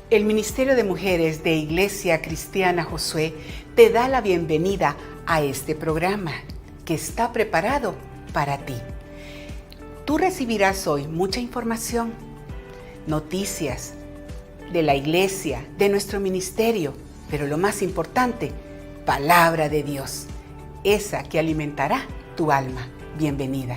El Ministerio de Mujeres de Iglesia Cristiana Josué te da la bienvenida a este programa que está preparado para ti. Tú recibirás hoy mucha información, noticias de la iglesia, de nuestro ministerio, pero lo más importante, palabra de Dios, esa que alimentará tu alma. Bienvenida.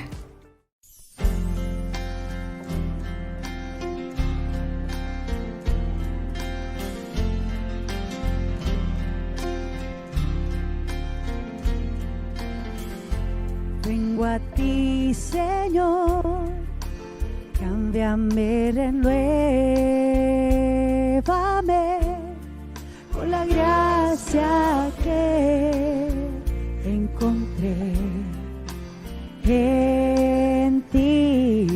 Vengo a ti, Señor, cámbiame, renuévame con la gracia que encontré en ti.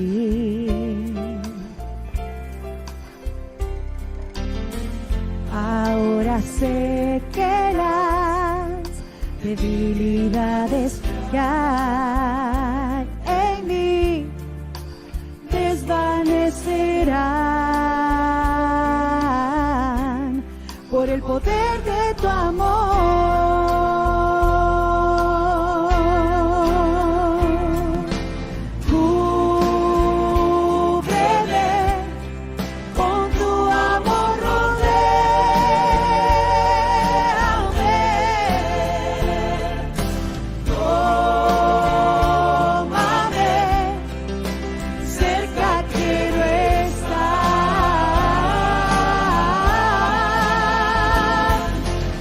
Ahora sé que las debilidades que hay en mí desvanecerán por el poder de tu amor. Cúbreme con tu amor, rodéame. Tómame, cerca quiero estar.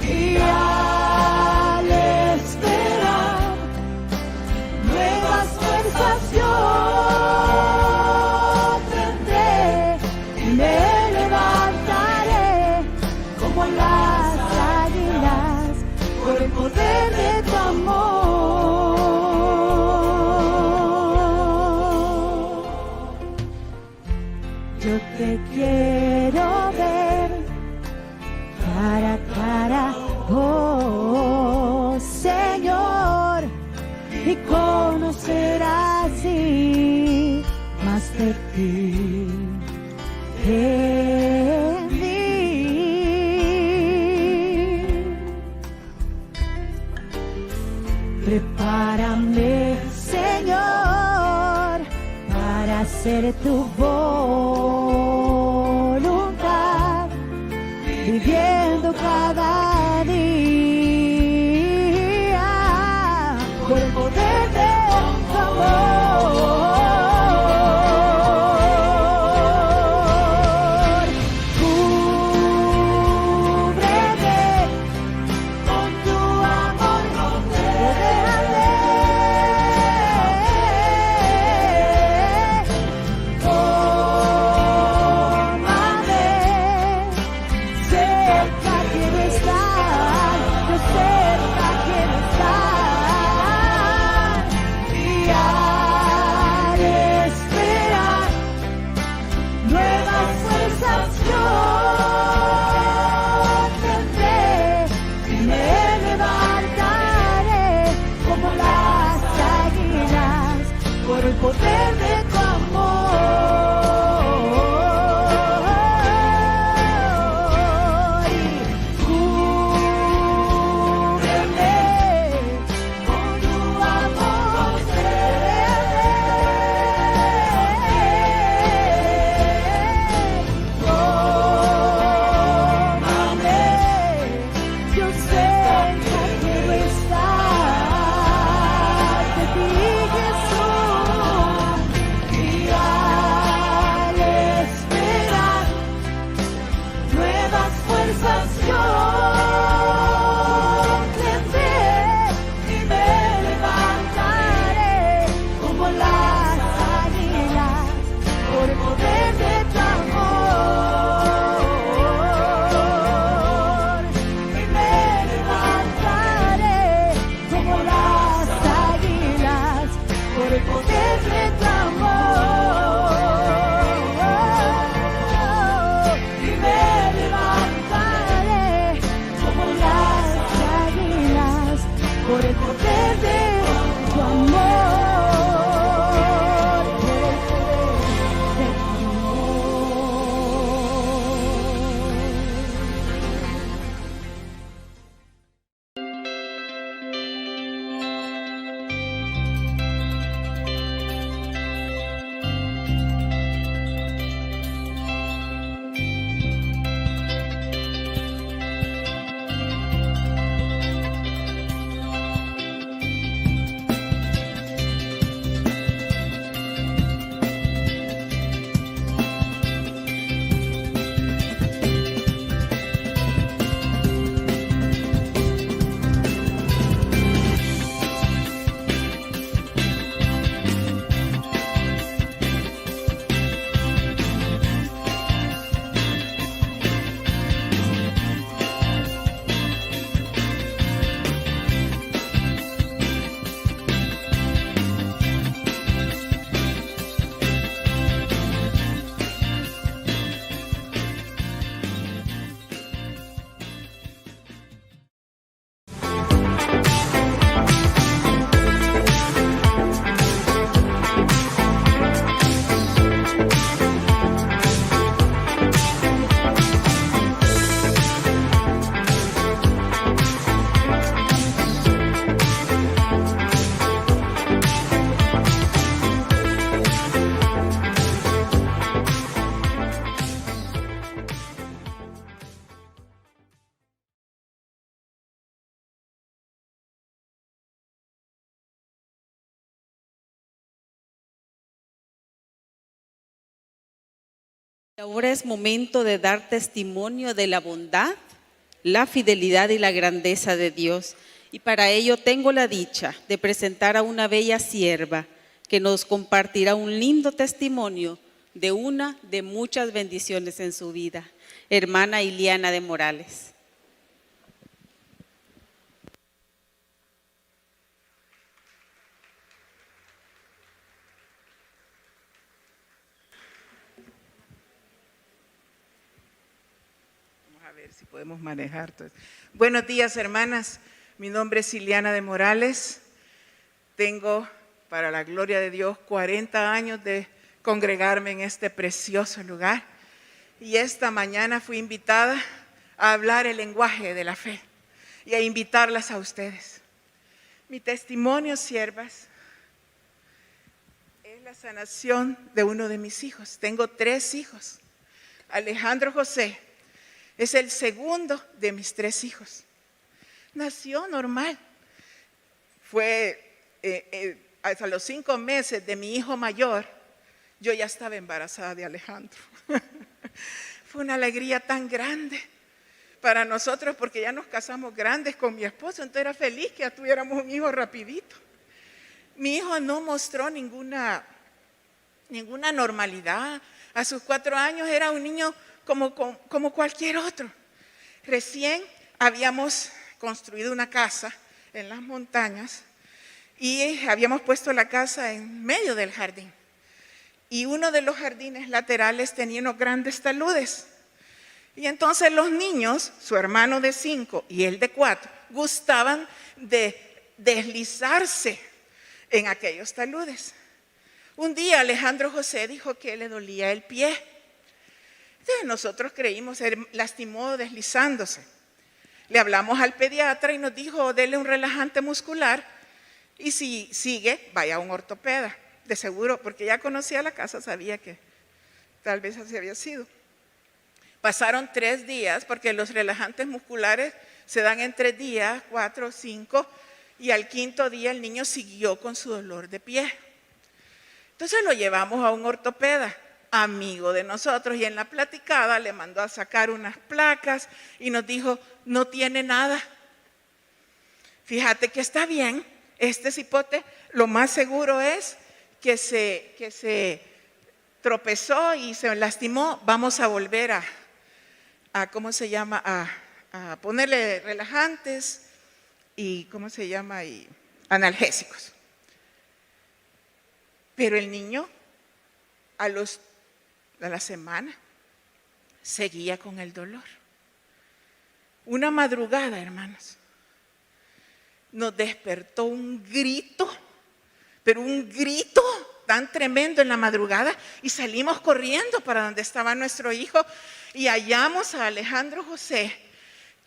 Y al esperar nuevas fuerzas yo tendré y me levantaré como las águilas por el poder de tu amor. Yo te quiero ver cara a cara, oh Señor, y conocer así más de ti en mí. Prepárame, Señor, para hacer tu voluntad, viviendo cada día por el poder de tu amor. Cúbreme con tu amor, rodéame. Tómame, Ahora es momento de dar testimonio de la bondad, la fidelidad y la grandeza de Dios. Y para ello tengo la dicha de presentar a una bella sierva que nos compartirá un lindo testimonio de una de muchas bendiciones en su vida. Hermana Iliana de Morales. A ver si podemos manejar todo. Buenos días, hermanas. Mi nombre es Iliana de Morales. Tengo, para la gloria de Dios, 40 años de congregarme en este precioso lugar. Y esta mañana fui invitada a hablar el lenguaje de la fe y a invitarlas a ustedes. Mi testimonio, siervas, es la sanación de uno de mis hijos. Tengo 3 hijos. Alejandro José es el segundo de mis 3 hijos. Nació normal. Fue hasta los 5 meses de mi hijo mayor, yo ya estaba embarazada de Alejandro. Fue una alegría tan grande para nosotros porque ya nos casamos grandes con mi esposo, entonces era feliz que ya tuviéramos un hijo rapidito. Mi hijo no mostró ninguna normalidad. A sus 4 años era un niño como cualquier otro. Recién habíamos construido una casa en las montañas y habíamos puesto la casa en medio del jardín. Y uno de los jardines laterales tenía unos grandes taludes. Y entonces los niños, su hermano de 5 y él de 4, gustaban de deslizarse en aquellos taludes. Un día Alejandro José dijo que le dolía el pie. Entonces nosotros creímos, se lastimó deslizándose. Le hablamos al pediatra y nos dijo, dele un relajante muscular y si sigue, vaya a un ortopeda. De seguro, porque ya conocía la casa, sabía que tal vez así había sido. Pasaron 3 días, porque los relajantes musculares se dan en 3 días, 4, 5, y al 5.º día el niño siguió con su dolor de pie. Entonces lo llevamos a un ortopeda, amigo de nosotros, y en la platicada le mandó a sacar unas placas y nos dijo, no tiene nada. Fíjate que está bien, este cipote lo más seguro es que se tropezó y se lastimó, vamos a volver a ¿cómo se llama? A ponerle relajantes y ¿cómo se llama? Y analgésicos. Pero el niño a la semana seguía con el dolor. Una madrugada, hermanos, nos despertó un grito, pero un grito tan tremendo en la madrugada y salimos corriendo para donde estaba nuestro hijo y hallamos a Alejandro José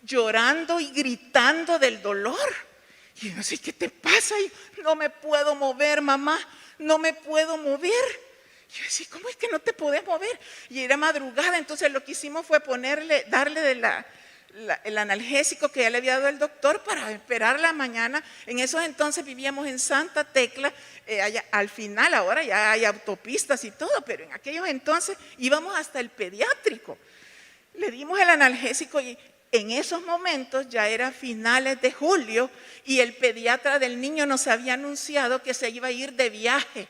llorando y gritando del dolor. Y yo no sé, ¿qué te pasa? Y no me puedo mover, mamá, no me puedo mover. Y yo decía, ¿cómo es que no te podés mover? Y era madrugada, entonces lo que hicimos fue darle el analgésico que ya le había dado el doctor para esperar la mañana. En esos entonces vivíamos en Santa Tecla, al final ahora ya hay autopistas y todo, pero en aquellos entonces íbamos hasta el pediátrico. Le dimos el analgésico y en esos momentos ya era finales de julio y el pediatra del niño nos había anunciado que se iba a ir de viaje,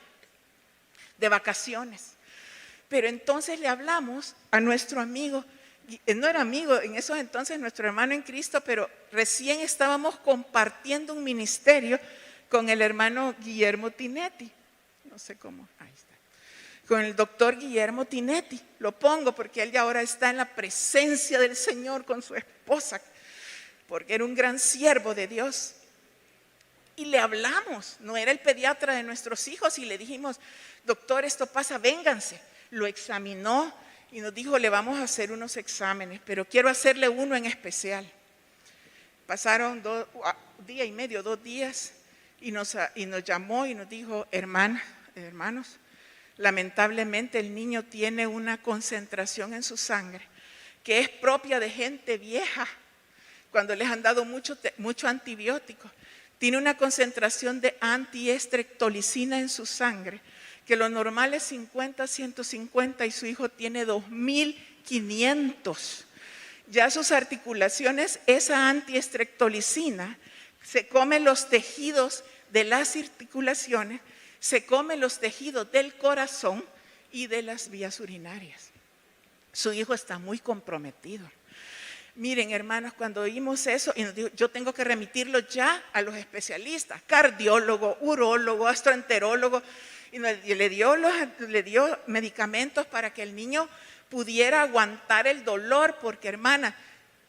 de vacaciones. Pero entonces le hablamos a nuestro amigo, no era amigo en esos entonces, nuestro hermano en Cristo, pero recién estábamos compartiendo un ministerio con el hermano Guillermo Tinetti. No sé cómo, ahí está. Con el doctor Guillermo Tinetti. Lo pongo porque él ya ahora está en la presencia del Señor con su esposa, porque era un gran siervo de Dios. Y le hablamos, no era el pediatra de nuestros hijos, y le dijimos, doctor, esto pasa, vénganse. Lo examinó y nos dijo, le vamos a hacer unos exámenes, pero quiero hacerle uno en especial. Pasaron 2 días y medio, 2 días, y nos llamó y nos dijo, hermanos, lamentablemente el niño tiene una concentración en su sangre que es propia de gente vieja, cuando les han dado mucho antibiótico. Tiene una concentración de antiestreptolicina en su sangre que lo normal es 50, 150 y su hijo tiene 2500. Ya sus articulaciones, esa antiestreptolicina, se come los tejidos de las articulaciones, se come los tejidos del corazón y de las vías urinarias. Su hijo está muy comprometido. Miren, hermanos, cuando oímos eso, y nos dijo, yo tengo que remitirlo ya a los especialistas, cardiólogo, urólogo, gastroenterólogo, y le dio medicamentos para que el niño pudiera aguantar el dolor, porque, hermana,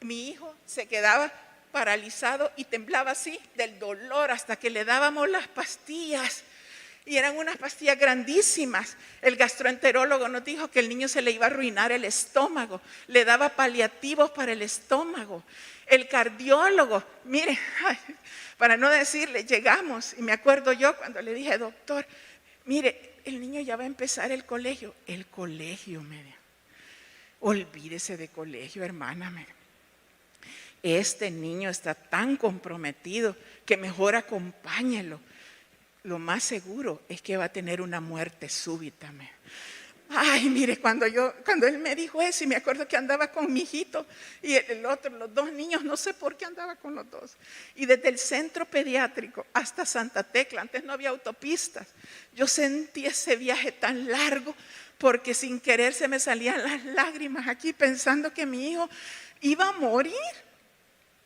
mi hijo se quedaba paralizado y temblaba así del dolor hasta que le dábamos las pastillas. Y eran unas pastillas grandísimas. El gastroenterólogo nos dijo que el niño se le iba a arruinar el estómago. Le daba paliativos para el estómago. El cardiólogo, mire, para no decirle, llegamos. Y me acuerdo yo cuando le dije, doctor, mire, el niño ya va a empezar el colegio. El colegio, me dijo. Olvídese de colegio, hermana. Este niño está tan comprometido que mejor acompáñelo. Lo más seguro es que va a tener una muerte súbita. Ay, mire, cuando él me dijo eso, y me acuerdo que andaba con mi hijito y el otro, los dos niños, no sé por qué andaba con los dos. Y desde el centro pediátrico hasta Santa Tecla, antes no había autopistas, yo sentí ese viaje tan largo porque sin querer se me salían las lágrimas aquí pensando que mi hijo iba a morir.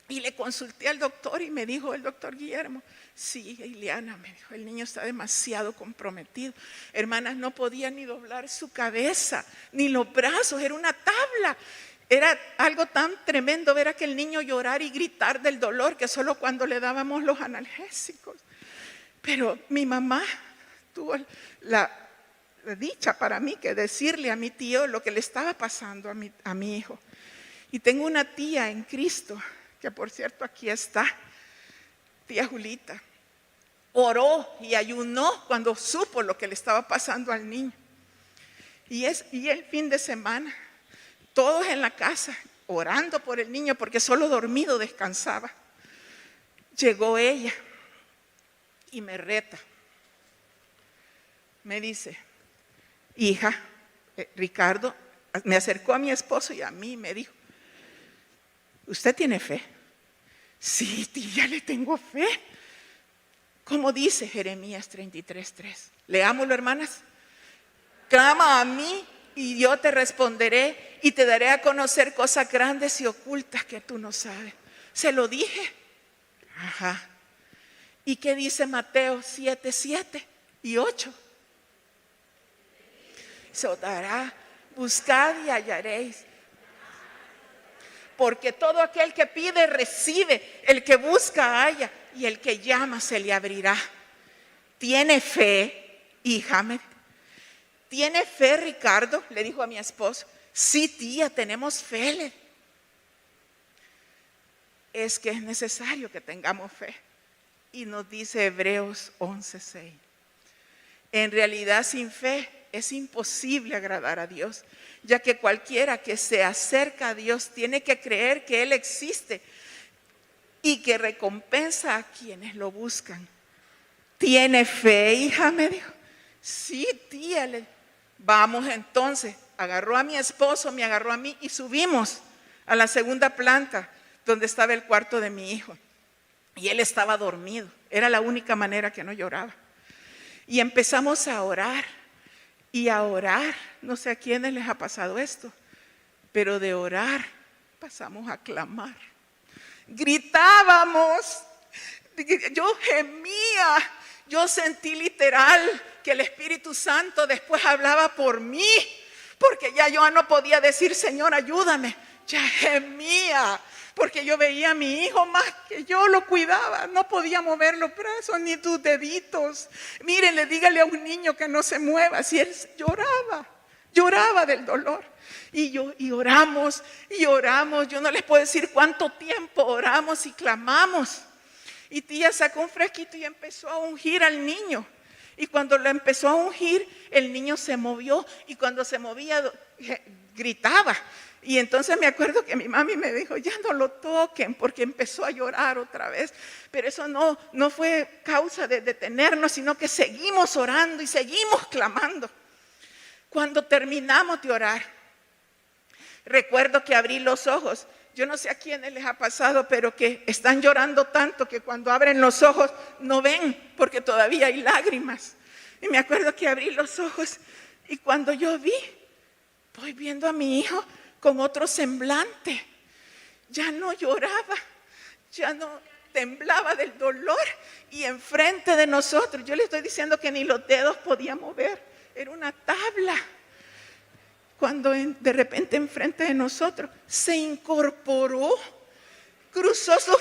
Y le consulté al doctor y me dijo el doctor Guillermo, sí, Ileana, me dijo, el niño está demasiado comprometido. Hermanas, no podía ni doblar su cabeza, ni los brazos, era una tabla. Era algo tan tremendo ver a aquel niño llorar y gritar del dolor que solo cuando le dábamos los analgésicos. Pero mi mamá tuvo la dicha para mí que decirle a mi tío lo que le estaba pasando a mi hijo. Y tengo una tía en Cristo, que por cierto aquí está, tía Julita, oró y ayunó cuando supo lo que le estaba pasando al niño. Y el fin de semana, todos en la casa, orando por el niño, porque solo dormido descansaba. Llegó ella y me reta. Me dice, hija, Ricardo, me acercó a mi esposo y a mí y me dijo, ¿usted tiene fe? Sí, tía, le tengo fe. Como dice Jeremías 33:3. Leámoslo, hermanas. Clama a mí y yo te responderé y te daré a conocer cosas grandes y ocultas que tú no sabes. Se lo dije. Ajá. ¿Y qué dice Mateo 7:7 y 8? Se os dará, buscad y hallaréis. Porque todo aquel que pide recibe, el que busca halla y el que llama se le abrirá. ¿Tiene fe, hija? ¿Tiene fe, Ricardo? Le dijo a mi esposo. Sí, tía, tenemos fe. Es que es necesario que tengamos fe. Y nos dice Hebreos 11:6. En realidad, sin fe es imposible agradar a Dios, ya que cualquiera que se acerca a Dios tiene que creer que Él existe y que recompensa a quienes lo buscan. ¿Tiene fe, hija? Me dijo. Sí, tía. Vamos entonces. Agarró a mi esposo, me agarró a mí y subimos a la segunda planta donde estaba el cuarto de mi hijo. Y él estaba dormido. Era la única manera que no lloraba. Y empezamos a orar. Y a orar, no sé a quiénes les ha pasado esto, pero de orar pasamos a clamar. Gritábamos, yo gemía, yo sentí literal que el Espíritu Santo después hablaba por mí, porque ya yo no podía decir, Señor, ayúdame, ya gemía. Porque yo veía a mi hijo más que yo lo cuidaba. No podía mover los brazos ni tus deditos. Mírenle, dígale a un niño que no se mueva. Si él lloraba del dolor. Y oramos. Yo no les puedo decir cuánto tiempo oramos y clamamos. Y tía sacó un fresquito y empezó a ungir al niño. Y cuando lo empezó a ungir, el niño se movió. Y cuando se movía, gritaba. Y entonces me acuerdo que mi mami me dijo, ya no lo toquen, porque empezó a llorar otra vez. Pero eso no fue causa de detenernos, sino que seguimos orando y seguimos clamando. Cuando terminamos de orar, recuerdo que abrí los ojos. Yo no sé a quiénes les ha pasado, pero que están llorando tanto que cuando abren los ojos no ven, porque todavía hay lágrimas. Y me acuerdo que abrí los ojos y cuando yo voy viendo a mi hijo con otro semblante. Ya no lloraba, ya no temblaba del dolor. Y enfrente de nosotros, yo le estoy diciendo que ni los dedos podía mover, era una tabla. Cuando de repente enfrente de nosotros se incorporó, cruzó sus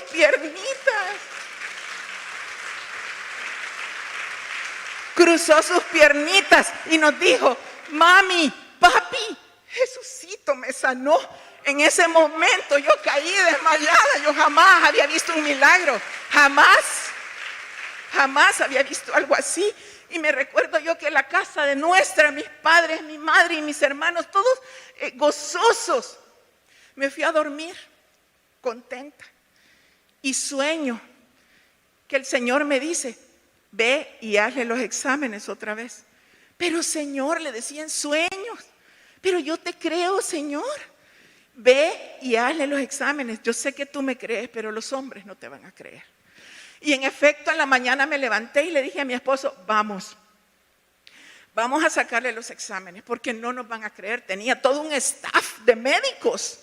piernitas, y nos dijo, mami, papi, Jesucito me sanó. En ese momento yo caí desmayada, yo jamás había visto un milagro, jamás había visto algo así. Y me recuerdo yo que la casa de mis padres, mi madre y mis hermanos, todos gozosos. Me fui a dormir contenta y sueño que el Señor me dice, ve y hazle los exámenes otra vez. Pero Señor, le decía en sueños, pero yo te creo, Señor. Ve y hazle los exámenes. Yo sé que tú me crees, pero los hombres no te van a creer. Y en efecto, en la mañana me levanté y le dije a mi esposo, vamos a sacarle los exámenes porque no nos van a creer. Tenía todo un staff de médicos.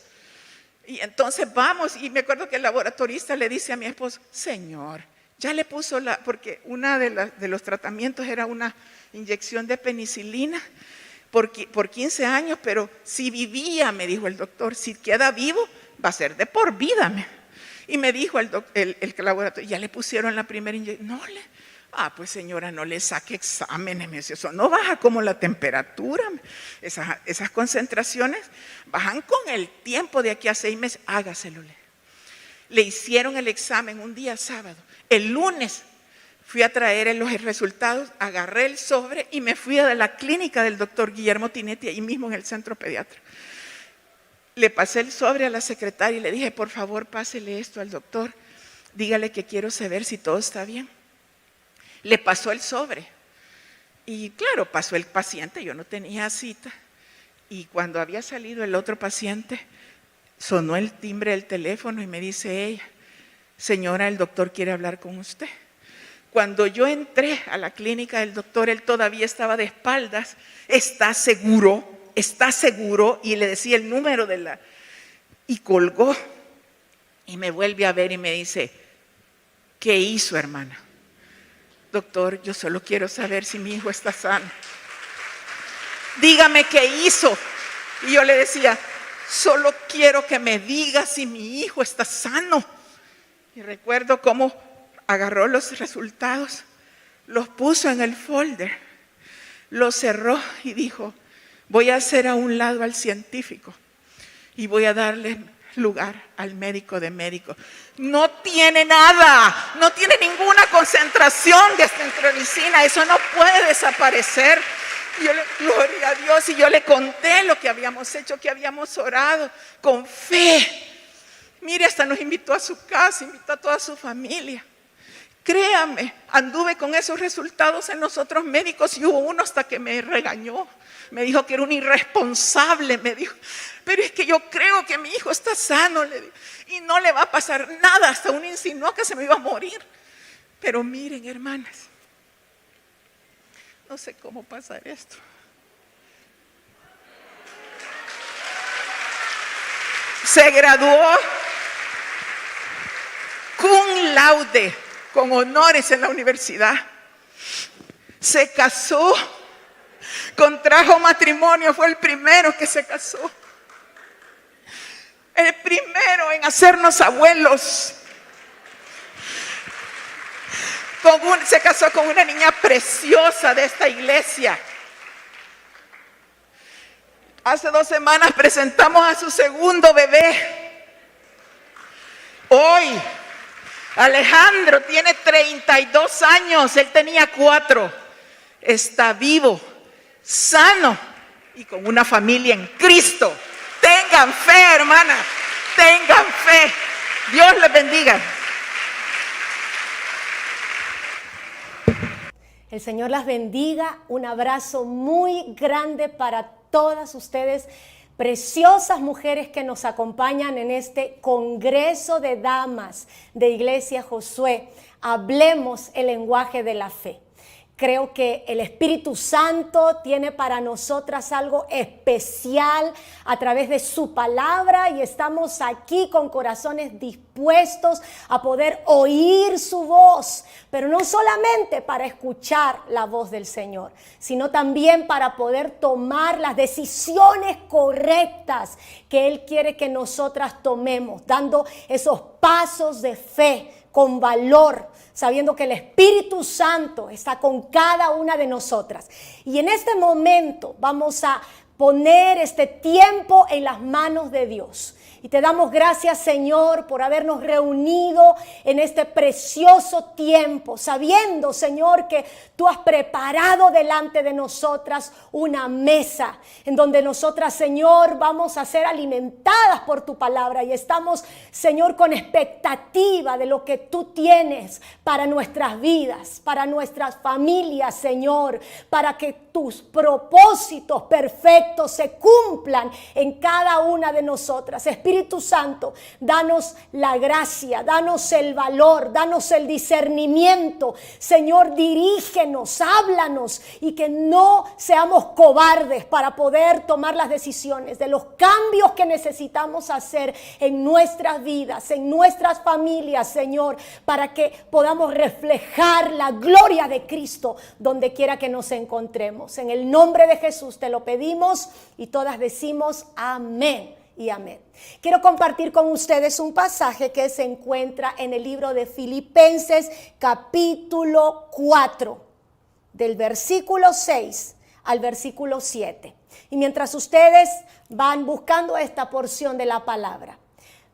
Y entonces vamos, y me acuerdo que el laboratorista le dice a mi esposo, Señor, ya le puso porque una de los tratamientos era una inyección de penicilina por 15 años, pero si vivía, me dijo el doctor, si queda vivo, va a ser de por vida. Y me dijo el laboratorio, ya le pusieron la primera inyección. Pues señora, no le saque exámenes, me dice, eso no baja como la temperatura. Esas concentraciones bajan con el tiempo de aquí a 6 meses, hágaselo. Le hicieron el examen un día sábado. El lunes fui a traer los resultados, agarré el sobre y me fui a la clínica del doctor Guillermo Tinetti, ahí mismo en el centro pediatra. Le pasé el sobre a la secretaria y le dije, por favor, pásele esto al doctor, dígale que quiero saber si todo está bien. Le pasó el sobre y claro, pasó el paciente, yo no tenía cita, y cuando había salido el otro paciente, sonó el timbre del teléfono y me dice ella, señora, el doctor quiere hablar con usted. Cuando yo entré a la clínica del doctor, él todavía estaba de espaldas. ¿Está seguro? Y le decía el número y colgó. Y me vuelve a ver y me dice, ¿qué hizo, hermana? Doctor, yo solo quiero saber si mi hijo está sano. Dígame qué hizo. Y yo le decía, solo quiero que me diga si mi hijo está sano. Y recuerdo cómo agarró los resultados, los puso en el folder, los cerró y dijo, voy a hacer a un lado al científico y voy a darle lugar al médico de médicos. No tiene nada, no tiene ninguna concentración de astromicina, eso no puede desaparecer. Y yo gloria a Dios, y yo le conté lo que habíamos hecho, que habíamos orado con fe. Mire, hasta nos invitó a su casa, invitó a toda su familia. Créame, anduve con esos resultados en los otros médicos y hubo uno hasta que me regañó. Me dijo que era un irresponsable, me dijo, pero es que yo creo que mi hijo está sano, le digo, y no le va a pasar nada. Hasta uno insinuó que se me iba a morir. Pero miren, hermanas, no sé cómo pasar esto. Se graduó cum laude, con honores en la universidad. Se casó, contrajo matrimonio, fue el primero que se casó. El primero en hacernos abuelos. Se casó con una niña preciosa de esta iglesia. Hace 2 semanas presentamos a su segundo bebé. Hoy Alejandro tiene 32 años, él tenía 4. Está vivo, sano y con una familia en Cristo. Tenga Tengan fe, hermanas. Tengan fe. Dios les bendiga. El Señor las bendiga. Un abrazo muy grande para todas ustedes, preciosas mujeres que nos acompañan en este Congreso de Damas de Iglesia Josué. Hablemos el lenguaje de la fe. Creo que el Espíritu Santo tiene para nosotras algo especial a través de su palabra y estamos aquí con corazones dispuestos a poder oír su voz, pero no solamente para escuchar la voz del Señor, sino también para poder tomar las decisiones correctas que Él quiere que nosotras tomemos, dando esos pasos de fe con valor, sabiendo que el Espíritu Santo está con cada una de nosotras. Y en este momento vamos a poner este tiempo en las manos de Dios. Y te damos gracias, Señor, por habernos reunido en este precioso tiempo, sabiendo, Señor, que tú has preparado delante de nosotras una mesa en donde nosotras, Señor, vamos a ser alimentadas por tu palabra y estamos, Señor, con expectativa de lo que tú tienes para nuestras vidas, para nuestras familias, Señor, para que tus propósitos perfectos se cumplan en cada una de nosotras. Espíritu Santo, danos la gracia, danos el valor, danos el discernimiento. Señor, dirígenos, háblanos y que no seamos cobardes para poder tomar las decisiones de los cambios que necesitamos hacer en nuestras vidas, en nuestras familias, Señor, para que podamos reflejar la gloria de Cristo donde quiera que nos encontremos. En el nombre de Jesús te lo pedimos y todas decimos amén y amén. Quiero compartir con ustedes un pasaje que se encuentra en el libro de Filipenses capítulo 4, del versículo 6 al versículo 7. Y mientras ustedes van buscando esta porción de la palabra,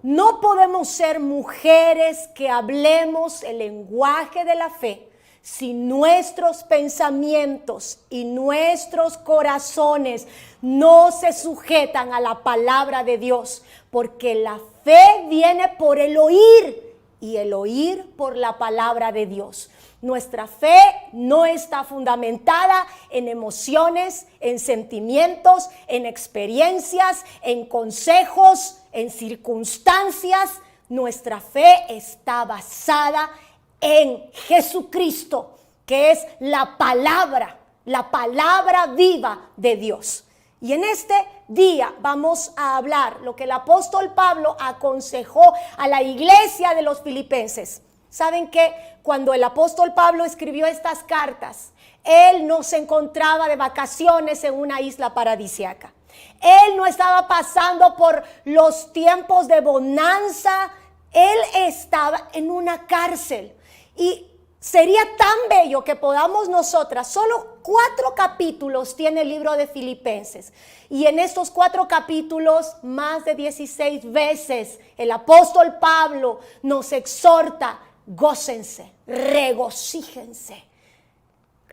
no podemos ser mujeres que hablemos el lenguaje de la fe si nuestros pensamientos y nuestros corazones no se sujetan a la palabra de Dios, porque la fe viene por el oír y el oír por la palabra de Dios. Nuestra fe no está fundamentada en emociones, en sentimientos, en experiencias, en consejos, en circunstancias. Nuestra fe está basada en Jesucristo, que es la palabra viva de Dios. Y en este día vamos a hablar lo que el apóstol Pablo aconsejó a la iglesia de los filipenses. ¿Saben que cuando el apóstol Pablo escribió estas cartas, él no se encontraba de vacaciones en una isla paradisíaca? Él no estaba pasando por los tiempos de bonanza, él estaba en una cárcel. Y sería tan bello que podamos nosotras, solo 4 capítulos tiene el libro de Filipenses. Y en estos 4 capítulos, más de 16 veces, el apóstol Pablo nos exhorta: gócense, regocíjense.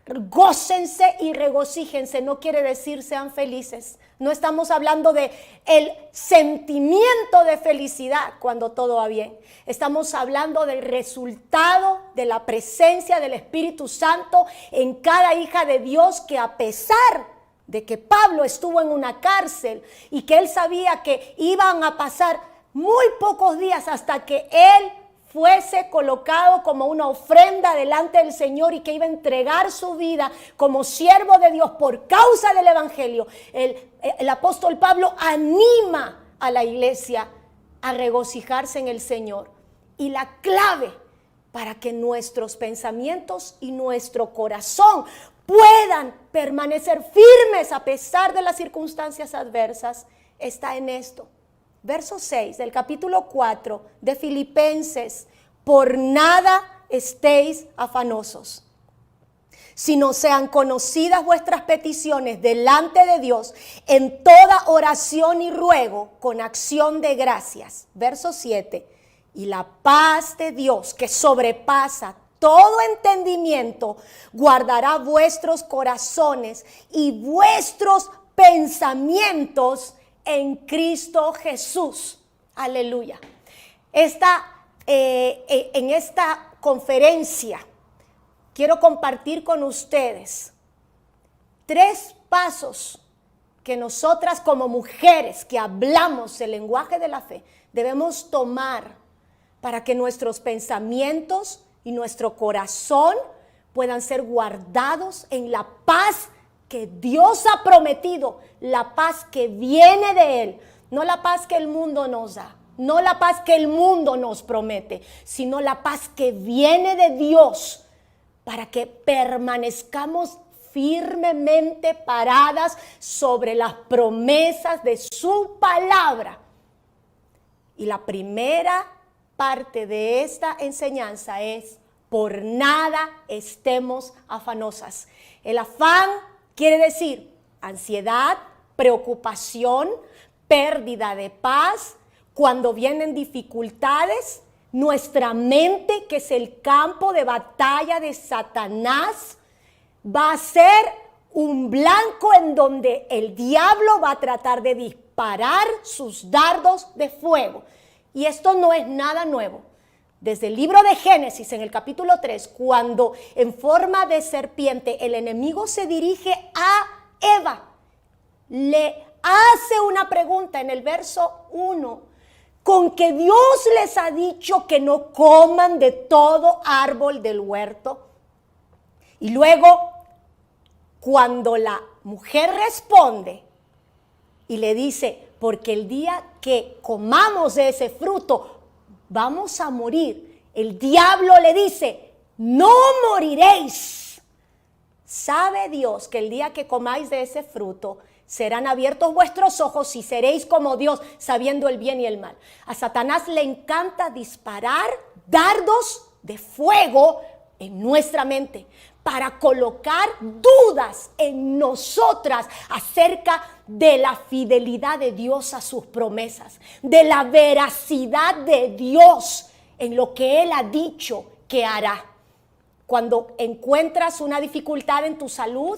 Gócense y regocíjense, no quiere decir sean felices. No estamos hablando de el sentimiento de felicidad cuando todo va bien. Estamos hablando del resultado de la presencia del Espíritu Santo en cada hija de Dios, que a pesar de que Pablo estuvo en una cárcel y que él sabía que iban a pasar muy pocos días hasta que él fuese colocado como una ofrenda delante del Señor y que iba a entregar su vida como siervo de Dios por causa del Evangelio, el apóstol Pablo anima a la iglesia a regocijarse en el Señor. Y la clave para que nuestros pensamientos y nuestro corazón puedan permanecer firmes a pesar de las circunstancias adversas está en esto. Verso 6 del capítulo 4 de Filipenses: por nada estéis afanosos, sino sean conocidas vuestras peticiones delante de Dios en toda oración y ruego con acción de gracias. Verso 7, y la paz de Dios, que sobrepasa todo entendimiento, guardará vuestros corazones y vuestros pensamientos en Cristo Jesús. Aleluya. En esta conferencia quiero compartir con ustedes 3 pasos que nosotras como mujeres que hablamos el lenguaje de la fe debemos tomar para que nuestros pensamientos y nuestro corazón puedan ser guardados en la paz que Dios ha prometido, la paz que viene de Él, no la paz que el mundo nos da, no la paz que el mundo nos promete, sino la paz que viene de Dios para que permanezcamos firmemente paradas sobre las promesas de su palabra. Y la primera parte de esta enseñanza es: por nada estemos afanosas. El afán quiere decir ansiedad, preocupación, pérdida de paz. Cuando vienen dificultades, nuestra mente, que es el campo de batalla de Satanás, va a ser un blanco en donde el diablo va a tratar de disparar sus dardos de fuego. Y esto no es nada nuevo. Desde el libro de Génesis, en el capítulo 3, cuando en forma de serpiente el enemigo se dirige a Eva, le hace una pregunta en el verso 1, con que Dios les ha dicho que no coman de todo árbol del huerto. Y luego, cuando la mujer responde y le dice: porque el día que comamos de ese fruto vamos a morir, el diablo le dice: no moriréis. Sabe Dios que el día que comáis de ese fruto serán abiertos vuestros ojos y seréis como Dios, sabiendo el bien y el mal. A Satanás le encanta disparar dardos de fuego en nuestra mente para colocar dudas en nosotras acerca de la fidelidad de Dios a sus promesas, de la veracidad de Dios en lo que Él ha dicho que hará. Cuando encuentras una dificultad en tu salud,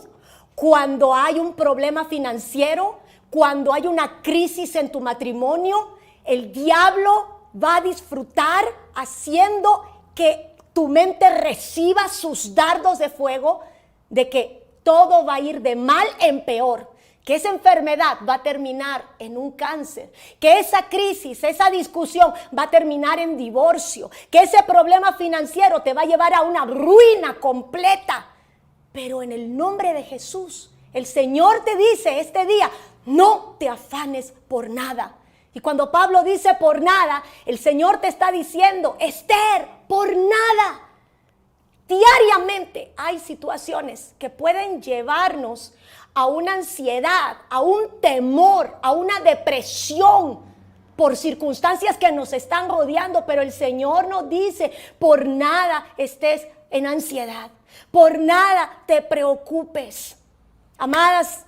cuando hay un problema financiero, cuando hay una crisis en tu matrimonio, el diablo va a disfrutar haciendo que tu mente reciba sus dardos de fuego de que todo va a ir de mal en peor, que esa enfermedad va a terminar en un cáncer, que esa crisis, esa discusión va a terminar en divorcio, que ese problema financiero te va a llevar a una ruina completa. Pero en el nombre de Jesús, el Señor te dice este día: no te afanes por nada. Y cuando Pablo dice por nada, el Señor te está diciendo: Esther, por nada. Diariamente hay situaciones que pueden llevarnos a una ansiedad, a un temor, a una depresión por circunstancias que nos están rodeando, pero el Señor nos dice: por nada estés en ansiedad, por nada te preocupes. Amadas,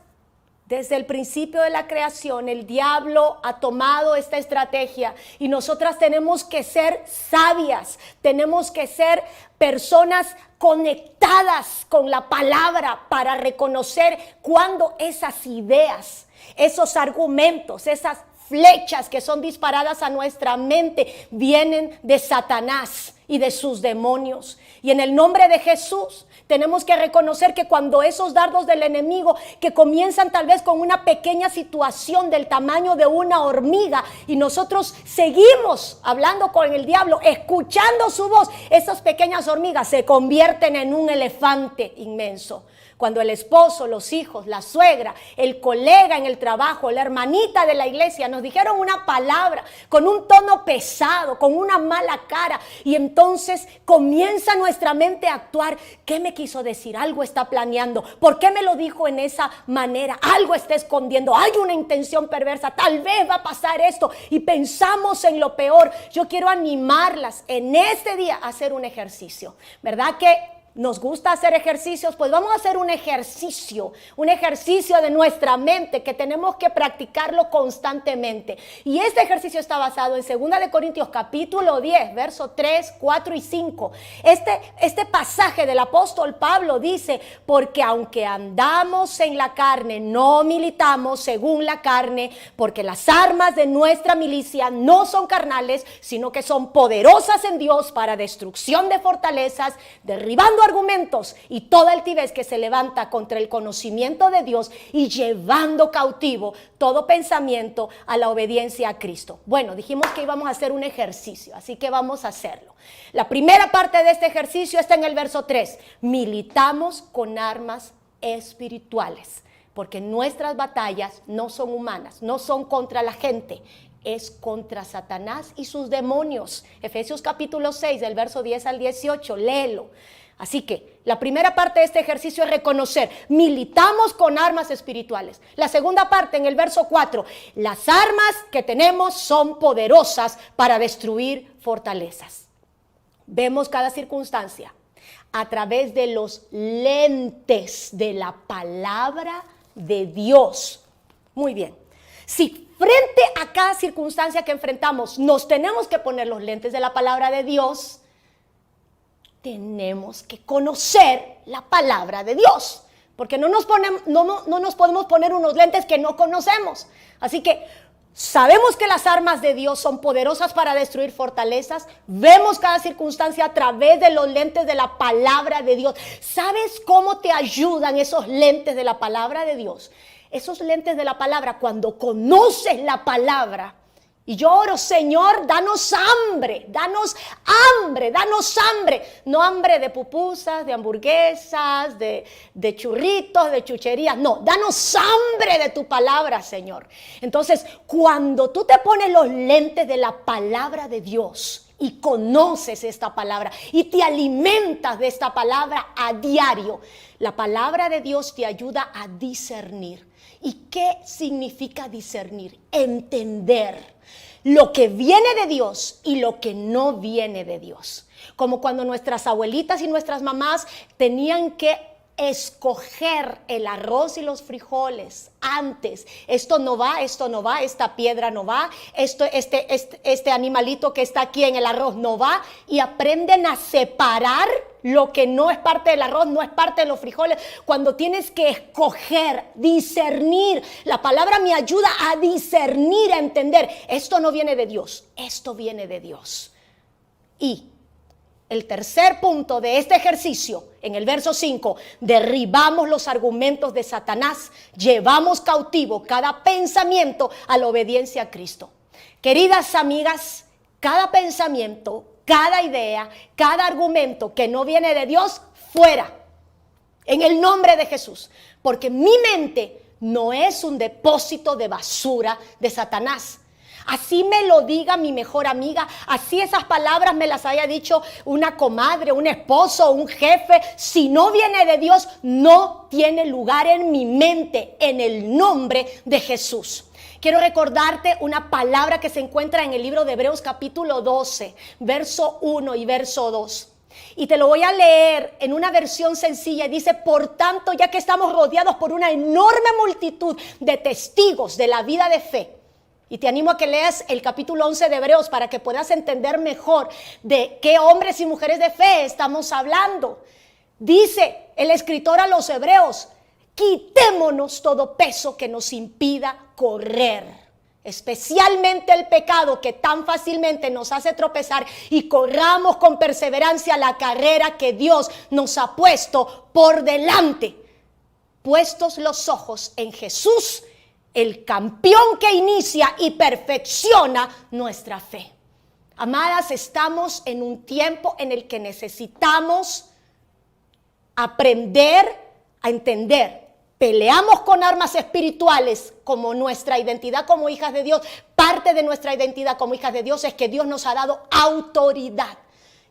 desde el principio de la creación, el diablo ha tomado esta estrategia y nosotras tenemos que ser sabias, tenemos que ser personas conectadas con la palabra para reconocer cuando esas ideas, esos argumentos, esas flechas que son disparadas a nuestra mente vienen de Satanás y de sus demonios. Y en el nombre de Jesús tenemos que reconocer que cuando esos dardos del enemigo, que comienzan tal vez con una pequeña situación del tamaño de una hormiga, y nosotros seguimos hablando con el diablo, escuchando su voz, esas pequeñas hormigas se convierten en un elefante inmenso. Cuando el esposo, los hijos, la suegra, el colega en el trabajo, la hermanita de la iglesia nos dijeron una palabra con un tono pesado, con una mala cara, y entonces comienza nuestra mente a actuar. ¿Qué me quiso decir? Algo está planeando. ¿Por qué me lo dijo en esa manera? Algo está escondiendo. Hay una intención perversa. Tal vez va a pasar esto y pensamos en lo peor. Yo quiero animarlas en este día a hacer un ejercicio, ¿verdad? Que nos gusta hacer ejercicios, pues vamos a hacer un ejercicio de nuestra mente que tenemos que practicarlo constantemente. Y este ejercicio está basado en 2 de Corintios capítulo 10, versos 3, 4 y 5. Este pasaje del apóstol Pablo dice, porque aunque andamos en la carne, no militamos según la carne, porque las armas de nuestra milicia no son carnales, sino que son poderosas en Dios para destrucción de fortalezas, derribando argumentos y toda altivez que se levanta contra el conocimiento de Dios y llevando cautivo todo pensamiento a la obediencia a Cristo. Bueno, dijimos que íbamos a hacer un ejercicio, así que vamos a hacerlo. La primera parte de este ejercicio está en el verso 3. Militamos con armas espirituales, porque nuestras batallas no son humanas, no son contra la gente, es contra Satanás y sus demonios. Efesios capítulo 6, del verso 10 al 18, léelo. Así que la primera parte de este ejercicio es reconocer, militamos con armas espirituales. La segunda parte en el verso 4, las armas que tenemos son poderosas para destruir fortalezas. Vemos cada circunstancia a través de los lentes de la palabra de Dios. Muy bien. Si frente a cada circunstancia que enfrentamos nos tenemos que poner los lentes de la palabra de Dios, tenemos que conocer la palabra de Dios, porque no nos podemos poner unos lentes que no conocemos. Así que sabemos que las armas de Dios son poderosas para destruir fortalezas. Vemos cada circunstancia a través de los lentes de la palabra de Dios. ¿Sabes cómo te ayudan esos lentes de la palabra de Dios? Esos lentes de la palabra, cuando conoces la palabra. Y yo oro, Señor, danos hambre, danos hambre, danos hambre. No hambre de pupusas, de hamburguesas, de churritos, de chucherías. No, danos hambre de tu palabra, Señor. Entonces, cuando tú te pones los lentes de la palabra de Dios y conoces esta palabra y te alimentas de esta palabra a diario, la palabra de Dios te ayuda a discernir. ¿Y qué significa discernir? Entender lo que viene de Dios y lo que no viene de Dios. Como cuando nuestras abuelitas y nuestras mamás tenían que escoger el arroz y los frijoles antes. Esto no va, esta piedra no va, este animalito que está aquí en el arroz no va, y aprenden a separar lo que no es parte del arroz, no es parte de los frijoles. Cuando tienes que escoger, discernir, la palabra me ayuda a discernir, a entender, esto no viene de Dios, esto viene de Dios. Y el tercer punto de este ejercicio, en el verso 5, derribamos los argumentos de Satanás, llevamos cautivo cada pensamiento a la obediencia a Cristo. Queridas amigas, cada pensamiento, cada idea, cada argumento que no viene de Dios, fuera, en el nombre de Jesús, porque mi mente no es un depósito de basura de Satanás. Así me lo diga mi mejor amiga, así esas palabras me las haya dicho una comadre, un esposo, un jefe. Si no viene de Dios, no tiene lugar en mi mente, en el nombre de Jesús. Quiero recordarte una palabra que se encuentra en el libro de Hebreos capítulo 12, verso 1 y verso 2. Y te lo voy a leer en una versión sencilla. Dice, por tanto, ya que estamos rodeados por una enorme multitud de testigos de la vida de fe, y te animo a que leas el capítulo 11 de Hebreos para que puedas entender mejor de qué hombres y mujeres de fe estamos hablando. Dice el escritor a los Hebreos, quitémonos todo peso que nos impida correr, especialmente el pecado que tan fácilmente nos hace tropezar, y corramos con perseverancia la carrera que Dios nos ha puesto por delante. Puestos los ojos en Jesús, el campeón que inicia y perfecciona nuestra fe. Amadas, estamos en un tiempo en el que necesitamos aprender a entender. Peleamos con armas espirituales como nuestra identidad como hijas de Dios. Parte de nuestra identidad como hijas de Dios es que Dios nos ha dado autoridad.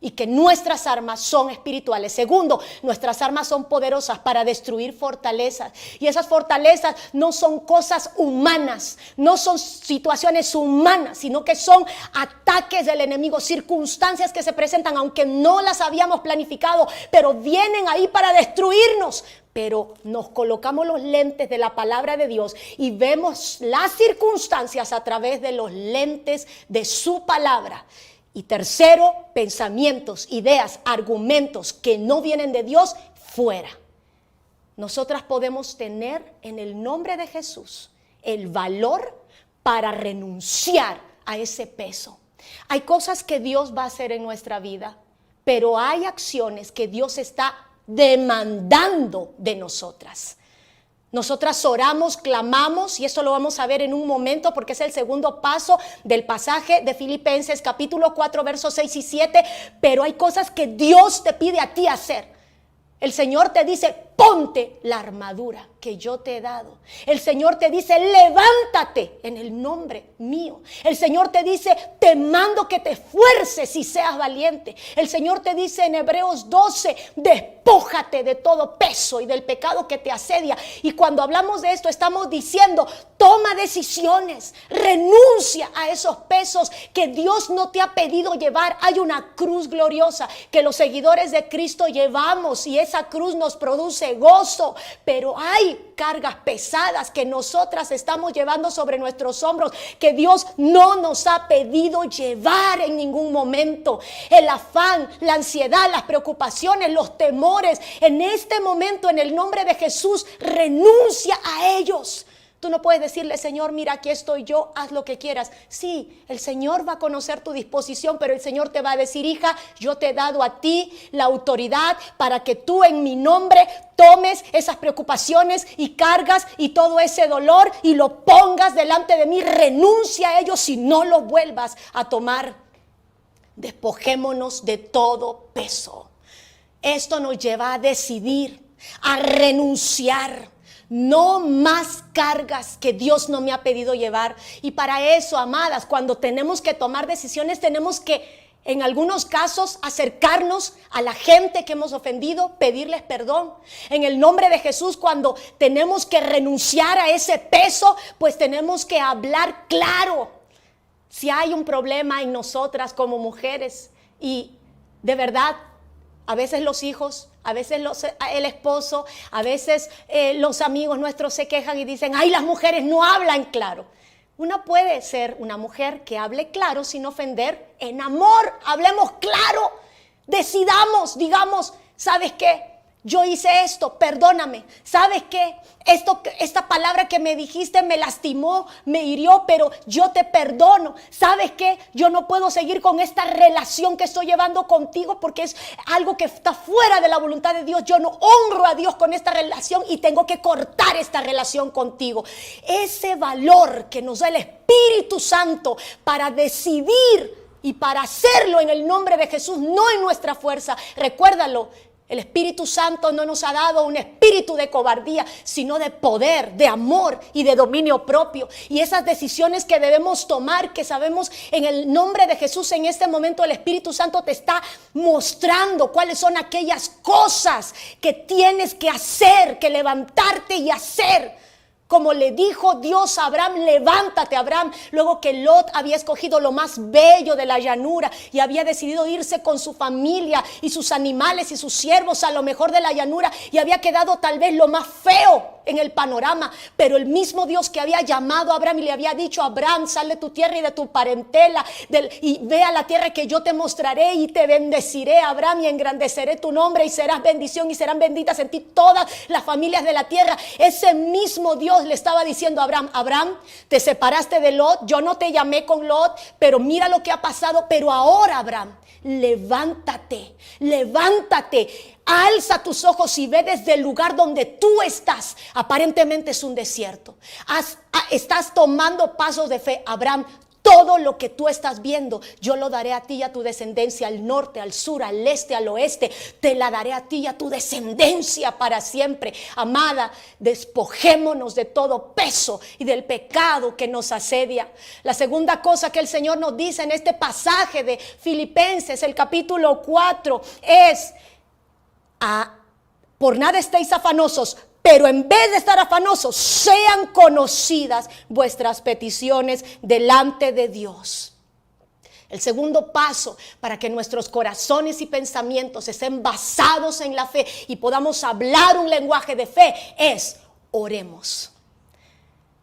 y que nuestras armas son espirituales. Segundo, nuestras armas son poderosas para destruir fortalezas. Y esas fortalezas no son cosas humanas, no son situaciones humanas, sino que son ataques del enemigo, circunstancias que se presentan, aunque no las habíamos planificado, pero vienen ahí para destruirnos. Pero nos colocamos los lentes de la palabra de Dios y vemos las circunstancias a través de los lentes de su palabra. Y tercero, pensamientos, ideas, argumentos que no vienen de Dios, fuera. Nosotras podemos tener en el nombre de Jesús el valor para renunciar a ese peso. Hay cosas que Dios va a hacer en nuestra vida, pero hay acciones que Dios está demandando de nosotras. Nosotras oramos, clamamos, y eso lo vamos a ver en un momento porque es el segundo paso del pasaje de Filipenses capítulo 4 versos 6 y 7, pero hay cosas que Dios te pide a ti hacer. El Señor te dice, ponte la armadura que yo te he dado. El Señor te dice, levántate en el nombre mío. El Señor te dice, te mando que te esfuerces y seas valiente. El Señor te dice en Hebreos 12, despójate de todo peso y del pecado que te asedia. Y cuando hablamos de esto estamos diciendo, toma decisiones, renuncia a esos pesos que Dios no te ha pedido llevar. Hay una cruz gloriosa que los seguidores de Cristo llevamos y esa cruz nos produce gozo, pero hay cargas pesadas que nosotras estamos llevando sobre nuestros hombros que Dios no nos ha pedido llevar en ningún momento. El afán, la ansiedad, las preocupaciones, los temores, en este momento, en el nombre de Jesús, renuncia a ellos. Tú no puedes decirle, Señor, mira, aquí estoy yo, haz lo que quieras. Sí, el Señor va a conocer tu disposición, pero el Señor te va a decir, hija, yo te he dado a ti la autoridad para que tú en mi nombre tomes esas preocupaciones y cargas y todo ese dolor y lo pongas delante de mí. Renuncia a ellos y no lo vuelvas a tomar. Despojémonos de todo peso. Esto nos lleva a decidir, a renunciar. No más cargas que Dios no me ha pedido llevar. Y para eso, amadas, cuando tenemos que tomar decisiones, tenemos que, en algunos casos, acercarnos a la gente que hemos ofendido, pedirles perdón. En el nombre de Jesús, cuando tenemos que renunciar a ese peso, pues tenemos que hablar claro. Si hay un problema en nosotras como mujeres y de verdad, a veces los hijos, a veces el esposo, a veces los amigos nuestros se quejan y dicen, ay, las mujeres no hablan claro. Una puede ser una mujer que hable claro sin ofender, en amor, hablemos claro, decidamos, digamos, ¿sabes qué? Yo hice esto, perdóname. ¿Sabes qué? Esta palabra que me dijiste me lastimó, me hirió, pero yo te perdono. ¿Sabes qué? Yo no puedo seguir con esta relación que estoy llevando contigo porque es algo que está fuera de la voluntad de Dios. Yo no honro a Dios con esta relación y tengo que cortar esta relación contigo. Ese valor que nos da el Espíritu Santo para decidir y para hacerlo en el nombre de Jesús, no en nuestra fuerza. Recuérdalo. El Espíritu Santo no nos ha dado un espíritu de cobardía, sino de poder, de amor y de dominio propio. Y esas decisiones que debemos tomar, que sabemos en el nombre de Jesús, en este momento el Espíritu Santo te está mostrando cuáles son aquellas cosas que tienes que hacer, que levantarte y hacer. Como le dijo Dios a Abraham, levántate, Abraham, luego que Lot había escogido lo más bello de la llanura y había decidido irse con su familia y sus animales y sus siervos a lo mejor de la llanura y había quedado tal vez lo más feo en el panorama, pero el mismo Dios que había llamado a Abraham y le había dicho, Abraham, sal de tu tierra y de tu parentela y ve a la tierra que yo te mostraré y te bendeciré, Abraham, y engrandeceré tu nombre y serás bendición y serán benditas en ti todas las familias de la tierra. Ese mismo Dios le estaba diciendo a Abraham, Abraham, te separaste de Lot, yo no te llamé con Lot, pero mira lo que ha pasado, pero ahora, Abraham, levántate, alza tus ojos y ve desde el lugar donde tú estás. Aparentemente es un desierto. Estás tomando pasos de fe. Abraham, todo lo que tú estás viendo, yo lo daré a ti y a tu descendencia, al norte, al sur, al este, al oeste. Te la daré a ti y a tu descendencia para siempre. Amada, despojémonos de todo peso y del pecado que nos asedia. La segunda cosa que el Señor nos dice en este pasaje de Filipenses, el capítulo 4, es: por nada estéis afanosos, pero en vez de estar afanosos, sean conocidas vuestras peticiones delante de Dios. El segundo paso para que nuestros corazones y pensamientos estén basados en la fe y podamos hablar un lenguaje de fe es: oremos.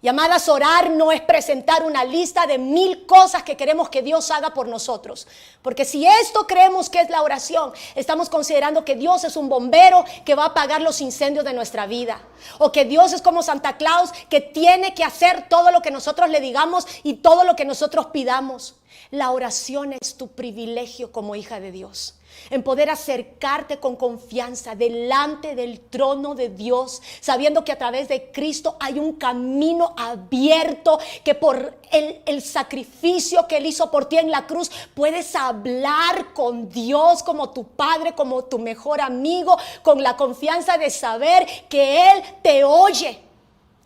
Y amadas, orar no es presentar una lista de 1000 cosas que queremos que Dios haga por nosotros. Porque si esto creemos que es la oración, estamos considerando que Dios es un bombero que va a apagar los incendios de nuestra vida. O que Dios es como Santa Claus, que tiene que hacer todo lo que nosotros le digamos y todo lo que nosotros pidamos. La oración es tu privilegio como hija de Dios, en poder acercarte con confianza delante del trono de Dios, sabiendo que a través de Cristo hay un camino abierto, que por el sacrificio que Él hizo por ti en la cruz, puedes hablar con Dios como tu Padre, como tu mejor amigo, con la confianza de saber que Él te oye.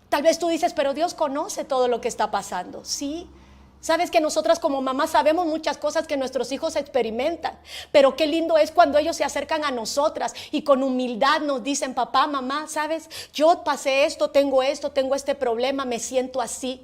Tal vez tú dices: pero Dios conoce todo lo que está pasando. Sí. Sabes que nosotras como mamás sabemos muchas cosas que nuestros hijos experimentan, pero qué lindo es cuando ellos se acercan a nosotras y con humildad nos dicen: papá, mamá, sabes, yo pasé esto, tengo este problema, me siento así.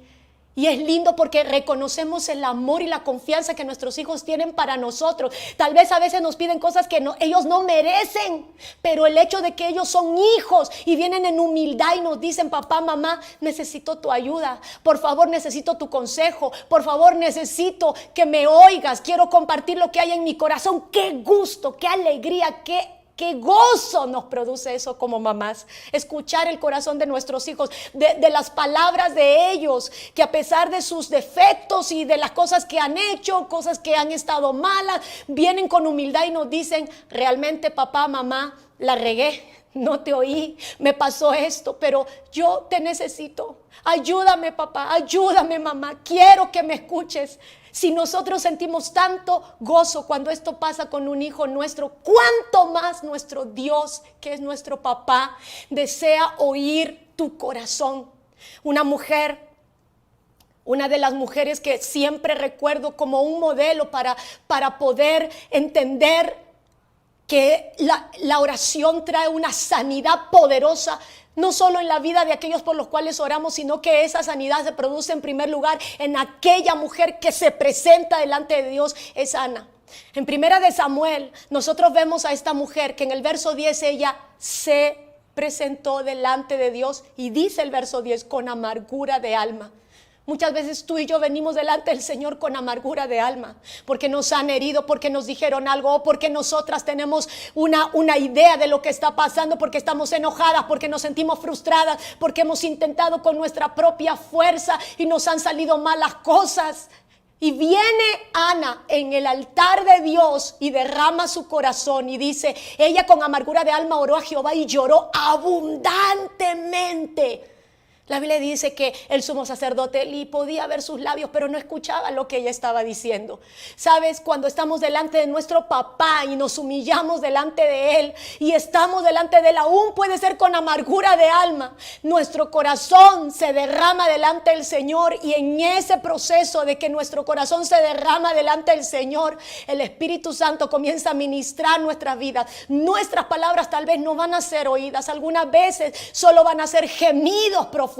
Y es lindo porque reconocemos el amor y la confianza que nuestros hijos tienen para nosotros. Tal vez a veces nos piden cosas que ellos no merecen, pero el hecho de que ellos son hijos y vienen en humildad y nos dicen: papá, mamá, necesito tu ayuda, por favor necesito tu consejo, por favor necesito que me oigas, quiero compartir lo que hay en mi corazón. Qué gusto, qué alegría, qué gozo nos produce eso como mamás, escuchar el corazón de nuestros hijos, de las palabras de ellos, que a pesar de sus defectos y de las cosas que han hecho, cosas que han estado malas, vienen con humildad y nos dicen: realmente papá, mamá, la regué, no te oí, me pasó esto, pero yo te necesito. Ayúdame papá, ayúdame mamá, quiero que me escuches. Si nosotros sentimos tanto gozo cuando esto pasa con un hijo nuestro, ¿cuánto más nuestro Dios, que es nuestro papá, desea oír tu corazón? Una de las mujeres que siempre recuerdo como un modelo para poder entender que la oración trae una sanidad poderosa, no solo en la vida de aquellos por los cuales oramos, sino que esa sanidad se produce en primer lugar en aquella mujer que se presenta delante de Dios, es Ana. En Primera de Samuel, nosotros vemos a esta mujer que en el verso 10 ella se presentó delante de Dios y dice el verso 10: con amargura de alma. Muchas veces tú y yo venimos delante del Señor con amargura de alma, porque nos han herido, porque nos dijeron algo, o porque nosotras tenemos una idea de lo que está pasando, porque estamos enojadas, porque nos sentimos frustradas, porque hemos intentado con nuestra propia fuerza y nos han salido malas cosas. Y viene Ana en el altar de Dios y derrama su corazón y dice: ella con amargura de alma oró a Jehová y lloró abundantemente. La Biblia dice que el sumo sacerdote Elí podía ver sus labios, pero no escuchaba lo que ella estaba diciendo. Sabes, cuando estamos delante de nuestro papá y nos humillamos delante de él y estamos delante de él, aún puede ser con amargura de alma, nuestro corazón se derrama delante del Señor, y en ese proceso de que nuestro corazón se derrama delante del Señor, el Espíritu Santo comienza a ministrar nuestras vidas. Nuestras palabras tal vez no van a ser oídas, algunas veces solo van a ser gemidos profundos.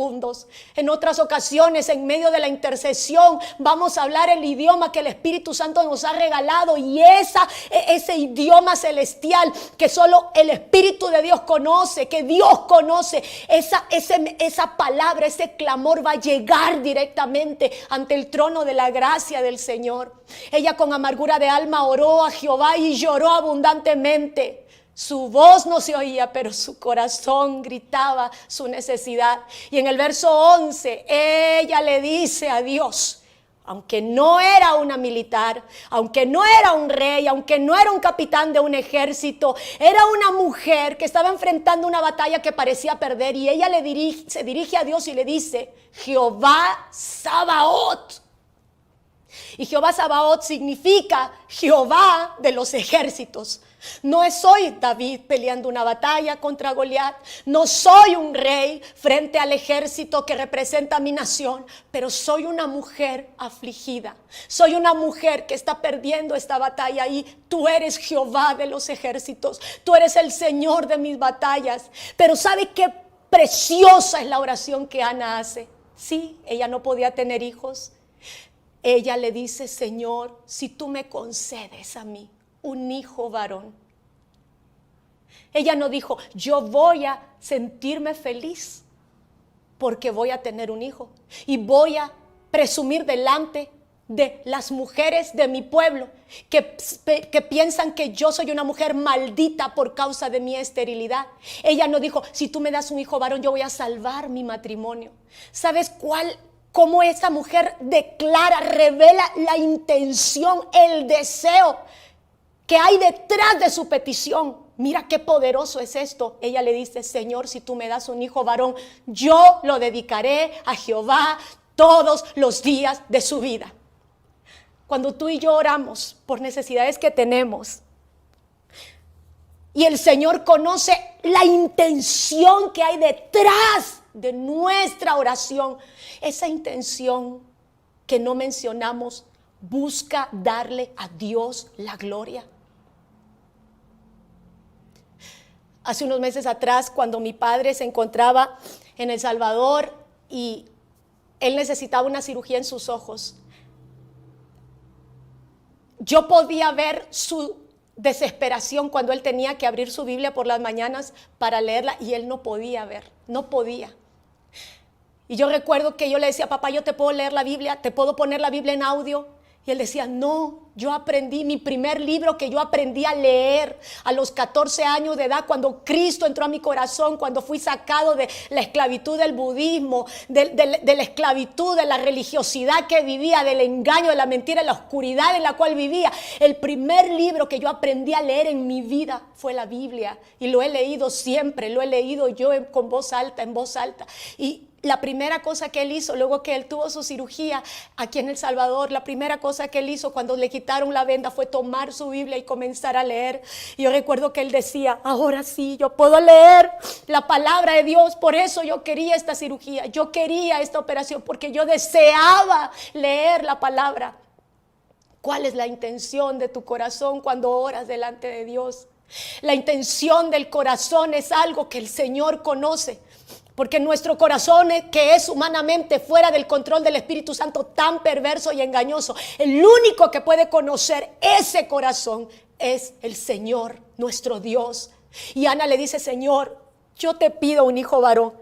En otras ocasiones, en medio de la intercesión, vamos a hablar el idioma que el Espíritu Santo nos ha regalado, y ese idioma celestial que solo el Espíritu de Dios conoce, que Dios conoce, esa palabra, ese clamor va a llegar directamente ante el trono de la gracia del Señor. Ella con amargura de alma oró a Jehová y lloró abundantemente. Su voz no se oía, pero su corazón gritaba su necesidad. Y en el verso 11, ella le dice a Dios, aunque no era una militar, aunque no era un rey, aunque no era un capitán de un ejército, era una mujer que estaba enfrentando una batalla que parecía perder, y ella se dirige a Dios y le dice: Jehová Sabaoth. Y Jehová Sabaoth significa Jehová de los ejércitos. No soy David peleando una batalla contra Goliat. No soy un rey frente al ejército que representa a mi nación. Pero soy una mujer afligida. Soy una mujer que está perdiendo esta batalla. Y tú eres Jehová de los ejércitos. Tú eres el Señor de mis batallas. Pero ¿sabe qué preciosa es la oración que Ana hace? Sí, ella no podía tener hijos. Ella le dice: Señor, si tú me concedes a mí un hijo varón. Ella no dijo: yo voy a sentirme feliz porque voy a tener un hijo y voy a presumir delante de las mujeres de mi pueblo que piensan que yo soy una mujer maldita por causa de mi esterilidad. Ella no dijo: si tú me das un hijo varón, yo voy a salvar mi matrimonio. ¿Sabes cómo esa mujer declara, revela la intención, el deseo que hay detrás de su petición? Mira qué poderoso es esto. Ella le dice: Señor, si tú me das un hijo varón, yo lo dedicaré a Jehová todos los días de su vida. Cuando tú y yo oramos por necesidades que tenemos y el Señor conoce la intención que hay detrás de nuestra oración, esa intención que no mencionamos busca darle a Dios la gloria. Hace unos meses atrás, cuando mi padre se encontraba en El Salvador y él necesitaba una cirugía en sus ojos, yo podía ver su desesperación cuando él tenía que abrir su Biblia por las mañanas para leerla y él no podía ver, no podía. Y yo recuerdo que yo le decía: papá, yo te puedo leer la Biblia, te puedo poner la Biblia en audio. Y él decía: no, yo aprendí, mi primer libro que yo aprendí a leer a los 14 años de edad, cuando Cristo entró a mi corazón, cuando fui sacado de la esclavitud del budismo, de la esclavitud, de la religiosidad que vivía, del engaño, de la mentira, de la oscuridad en la cual vivía. El primer libro que yo aprendí a leer en mi vida fue la Biblia. Y lo he leído siempre, lo he leído yo con voz alta, en voz alta. Y la primera cosa que él hizo, luego que él tuvo su cirugía aquí en El Salvador, la primera cosa que él hizo cuando le quitaron la venda fue tomar su Biblia y comenzar a leer. Y yo recuerdo que él decía: ahora sí, yo puedo leer la palabra de Dios. Por eso yo quería esta cirugía, yo quería esta operación, porque yo deseaba leer la palabra. ¿Cuál es la intención de tu corazón cuando oras delante de Dios? La intención del corazón es algo que el Señor conoce. Porque nuestro corazón, que es humanamente fuera del control del Espíritu Santo, tan perverso y engañoso, el único que puede conocer ese corazón es el Señor, nuestro Dios. Y Ana le dice: Señor, yo te pido un hijo varón,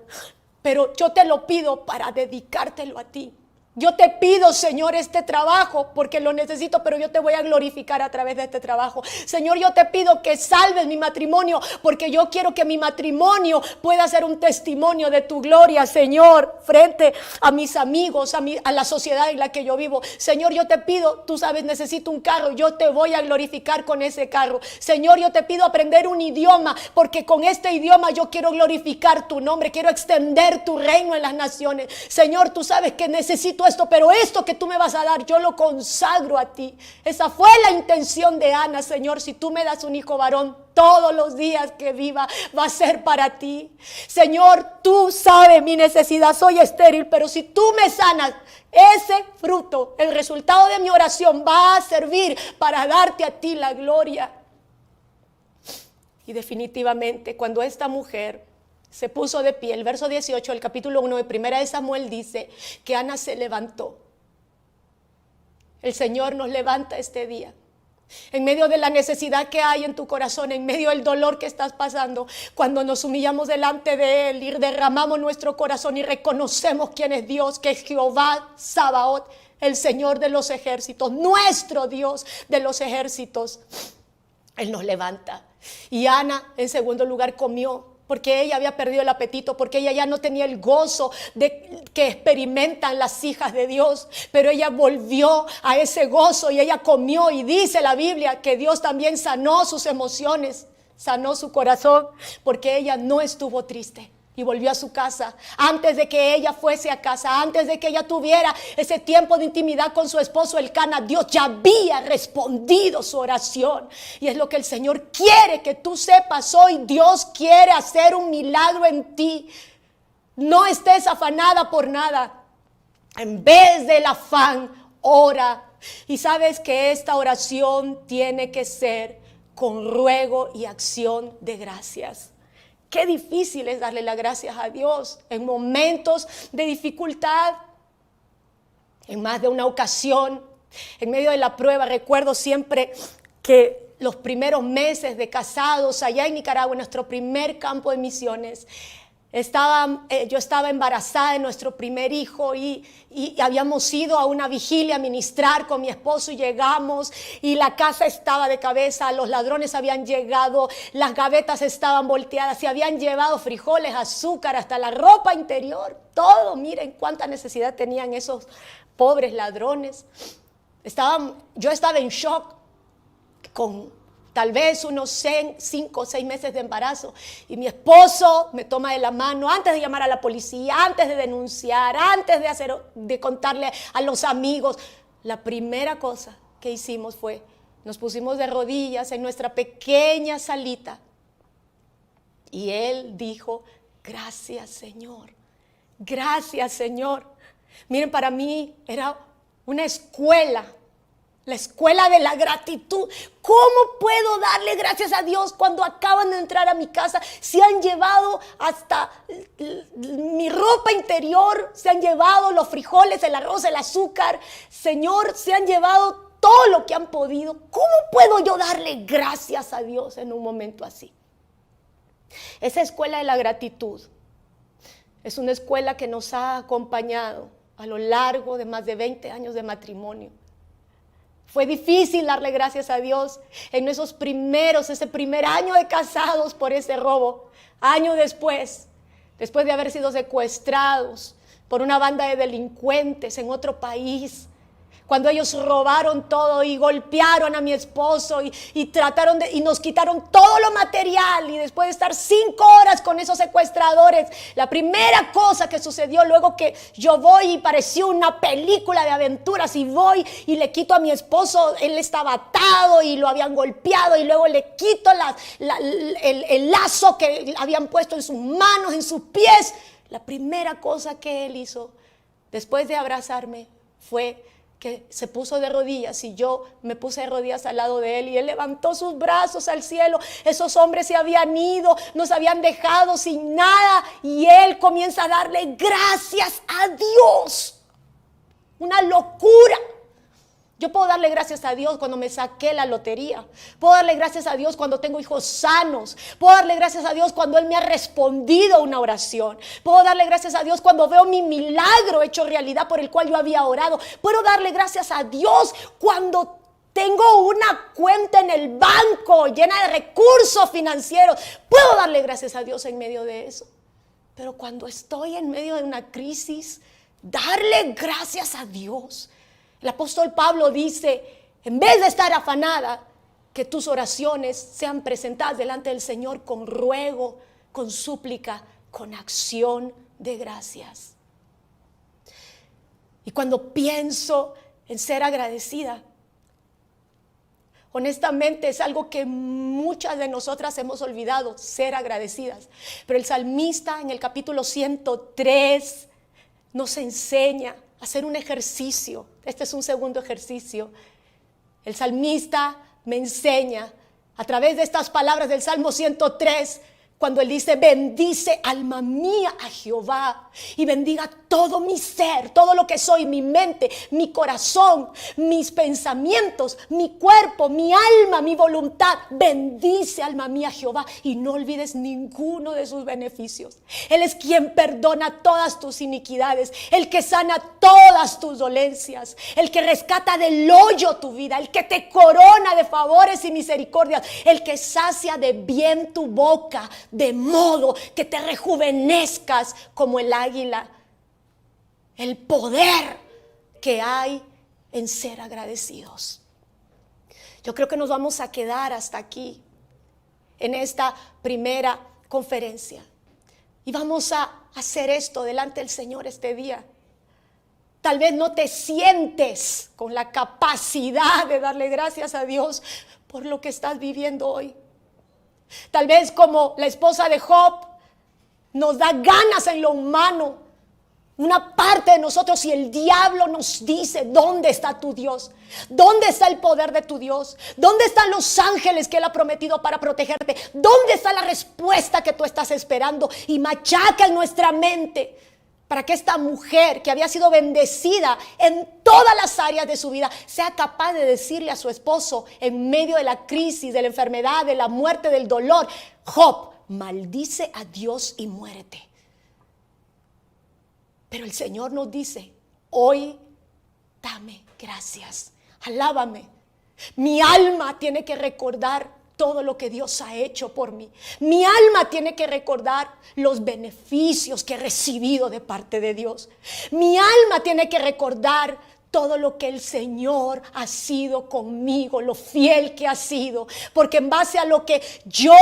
pero yo te lo pido para dedicártelo a ti. Yo te pido, Señor, este trabajo porque lo necesito, pero yo te voy a glorificar a través de este trabajo. Señor, yo te pido que salves mi matrimonio porque yo quiero que mi matrimonio pueda ser un testimonio de tu gloria, Señor, frente a mis amigos, a la sociedad en la que yo vivo. Señor, yo te pido, tú sabes, necesito un carro, yo te voy a glorificar con ese carro. Señor, yo te pido aprender un idioma porque con este idioma yo quiero glorificar tu nombre, quiero extender tu reino en las naciones. Señor, tú sabes que necesito esto, pero esto que tú me vas a dar, yo lo consagro a ti. Esa fue la intención de Ana. Señor, si tú me das un hijo varón, todos los días que viva va a ser para ti. Señor, tú sabes mi necesidad, soy estéril, pero si tú me sanas, ese fruto, el resultado de mi oración va a servir para darte a ti la gloria. Y definitivamente, cuando esta mujer se puso de pie, el verso 18 del capítulo 1 de Primera de Samuel dice que Ana se levantó. El Señor nos levanta este día. En medio de la necesidad que hay en tu corazón, en medio del dolor que estás pasando, cuando nos humillamos delante de Él y derramamos nuestro corazón y reconocemos quién es Dios, que es Jehová Sabaoth, el Señor de los ejércitos, nuestro Dios de los ejércitos, Él nos levanta. Y Ana, en segundo lugar, comió, porque ella había perdido el apetito, porque ella ya no tenía el gozo que experimentan las hijas de Dios, pero ella volvió a ese gozo y ella comió, y dice la Biblia que Dios también sanó sus emociones, sanó su corazón, porque ella no estuvo triste. y volvió a su casa. Antes de que ella fuese a casa, antes de que ella tuviera ese tiempo de intimidad con su esposo Elcana, Dios ya había respondido su oración. Y es lo que el Señor quiere que tú sepas hoy. Dios quiere hacer un milagro en ti. No estés afanada por nada. En vez del afán, ora. Y sabes que esta oración tiene que ser con ruego y acción de gracias. Qué difícil es darle las gracias a Dios en momentos de dificultad. En más de una ocasión, en medio de la prueba, recuerdo siempre que los primeros meses de casados allá en Nicaragua, en nuestro primer campo de misiones, yo estaba embarazada de nuestro primer hijo y habíamos ido a una vigilia a ministrar con mi esposo y llegamos y la casa estaba de cabeza, los ladrones habían llegado, las gavetas estaban volteadas, se habían llevado frijoles, azúcar, hasta la ropa interior, todo. Miren cuánta necesidad tenían esos pobres ladrones. Yo estaba en shock con tal vez unos 5 o 6 meses de embarazo. Y mi esposo me toma de la mano antes de llamar a la policía, antes de denunciar, antes de contarle a los amigos. La primera cosa que hicimos fue, nos pusimos de rodillas en nuestra pequeña salita. Y él dijo, gracias Señor, gracias Señor. Miren, para mí era una escuela. La escuela de la gratitud. ¿Cómo puedo darle gracias a Dios cuando acaban de entrar a mi casa? Se han llevado hasta mi ropa interior, se han llevado los frijoles, el arroz, el azúcar. Señor, se han llevado todo lo que han podido. ¿Cómo puedo yo darle gracias a Dios en un momento así? Esa escuela de la gratitud es una escuela que nos ha acompañado a lo largo de más de 20 años de matrimonio. Fue difícil darle gracias a Dios en ese primer año de casados por ese robo. Año después de haber sido secuestrados por una banda de delincuentes en otro país, cuando ellos robaron todo y golpearon a mi esposo y nos quitaron todo lo material, y después de estar 5 horas con esos secuestradores, la primera cosa que sucedió luego que yo voy y pareció una película de aventuras y voy y le quito a mi esposo, él estaba atado y lo habían golpeado, y luego le quito el lazo que habían puesto en sus manos, en sus pies. La primera cosa que él hizo después de abrazarme fue que se puso de rodillas, y yo me puse de rodillas al lado de él, y él levantó sus brazos al cielo. Esos hombres se habían ido, nos habían dejado sin nada, y él comienza a darle gracias a Dios. Una locura. Yo puedo darle gracias a Dios cuando me saqué la lotería. Puedo darle gracias a Dios cuando tengo hijos sanos. Puedo darle gracias a Dios cuando Él me ha respondido a una oración. Puedo darle gracias a Dios cuando veo mi milagro hecho realidad por el cual yo había orado. Puedo darle gracias a Dios cuando tengo una cuenta en el banco llena de recursos financieros. Puedo darle gracias a Dios en medio de eso. Pero cuando estoy en medio de una crisis, darle gracias a Dios. El apóstol Pablo dice, en vez de estar afanada, que tus oraciones sean presentadas delante del Señor con ruego, con súplica, con acción de gracias. Y cuando pienso en ser agradecida, honestamente es algo que muchas de nosotras hemos olvidado, ser agradecidas. Pero el salmista en el capítulo 103 nos enseña a hacer un ejercicio. Este es un segundo ejercicio. El salmista me enseña a través de estas palabras del Salmo 103, cuando él dice, bendice alma mía a Jehová y bendiga todo mi ser, todo lo que soy, mi mente, mi corazón, mis pensamientos, mi cuerpo, mi alma, mi voluntad. Bendice alma mía a Jehová y no olvides ninguno de sus beneficios. Él es quien perdona todas tus iniquidades, el que sana todas tus dolencias, el que rescata del hoyo tu vida, el que te corona de favores y misericordias, el que sacia de bien tu boca, de modo que te rejuvenezcas como el águila. El poder que hay en ser agradecidos. Yo creo que nos vamos a quedar hasta aquí en esta primera conferencia. Y vamos a hacer esto delante del Señor este día. Tal vez no te sientes con la capacidad de darle gracias a Dios por lo que estás viviendo hoy. Tal vez como la esposa de Job, nos da ganas en lo humano, una parte de nosotros, y el diablo nos dice: ¿dónde está tu Dios? ¿Dónde está el poder de tu Dios? ¿Dónde están los ángeles que Él ha prometido para protegerte? ¿Dónde está la respuesta que tú estás esperando? Y machaca en nuestra mente para que esta mujer que había sido bendecida en todas las áreas de su vida sea capaz de decirle a su esposo en medio de la crisis, de la enfermedad, de la muerte, del dolor: Job, maldice a Dios y muérete. Pero el Señor nos dice: hoy dame gracias, alábame. Mi alma tiene que recordar todo lo que Dios ha hecho por mí. Mi alma tiene que recordar los beneficios que he recibido de parte de Dios. Mi alma tiene que recordar todo lo que el Señor ha sido conmigo, lo fiel que ha sido. Porque en base a lo que yo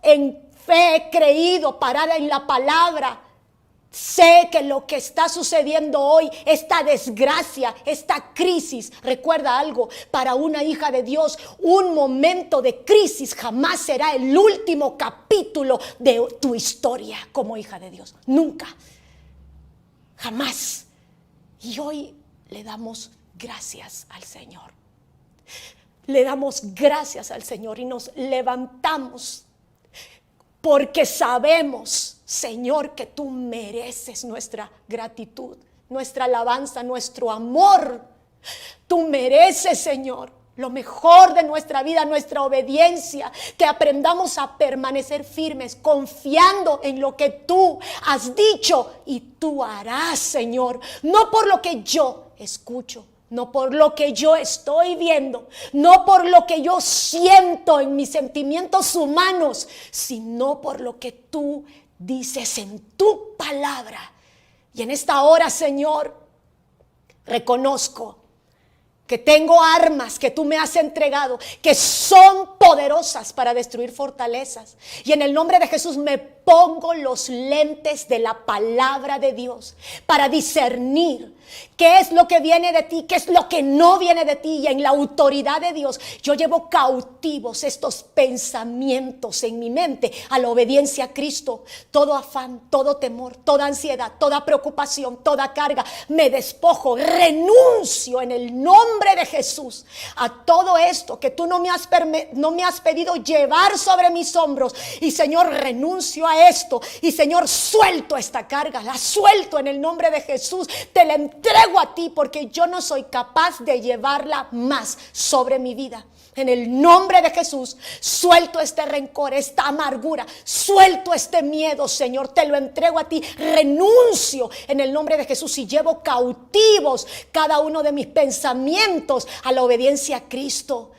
en fe he creído, parada en la palabra, sé que lo que está sucediendo hoy, esta desgracia, esta crisis, recuerda algo: para una hija de Dios, un momento de crisis jamás será el último capítulo de tu historia como hija de Dios. Nunca, jamás. Y hoy le damos gracias al Señor. Le damos gracias al Señor y nos levantamos porque sabemos, Señor, que tú mereces nuestra gratitud, nuestra alabanza, nuestro amor. Tú mereces, Señor, lo mejor de nuestra vida, nuestra obediencia, que aprendamos a permanecer firmes, confiando en lo que tú has dicho y tú harás, Señor. No por lo que yo escucho, no por lo que yo estoy viendo, no por lo que yo siento en mis sentimientos humanos, sino por lo que tú dices en tu palabra. Y en esta hora, Señor, reconozco que tengo armas que tú me has entregado, que son poderosas para destruir fortalezas. Y en el nombre de Jesús me pongo los lentes de la palabra de Dios para discernir qué es lo que viene de ti, qué es lo que no viene de ti. Y en la autoridad de Dios yo llevo cautivos estos pensamientos en mi mente a la obediencia a Cristo. Todo afán, todo temor, toda ansiedad, toda preocupación, toda carga, me despojo, renuncio en el nombre de Jesús a todo esto que tú no me has pedido llevar sobre mis hombros. Y Señor, renuncio a esto, y Señor, suelto esta carga, la suelto en el nombre de Jesús, te la entrego a ti, porque yo no soy capaz de llevarla más sobre mi vida. En el nombre de Jesús, suelto este rencor, esta amargura, suelto este miedo, Señor, te lo entrego a ti, renuncio en el nombre de Jesús y llevo cautivos cada uno de mis pensamientos a la obediencia a Cristo.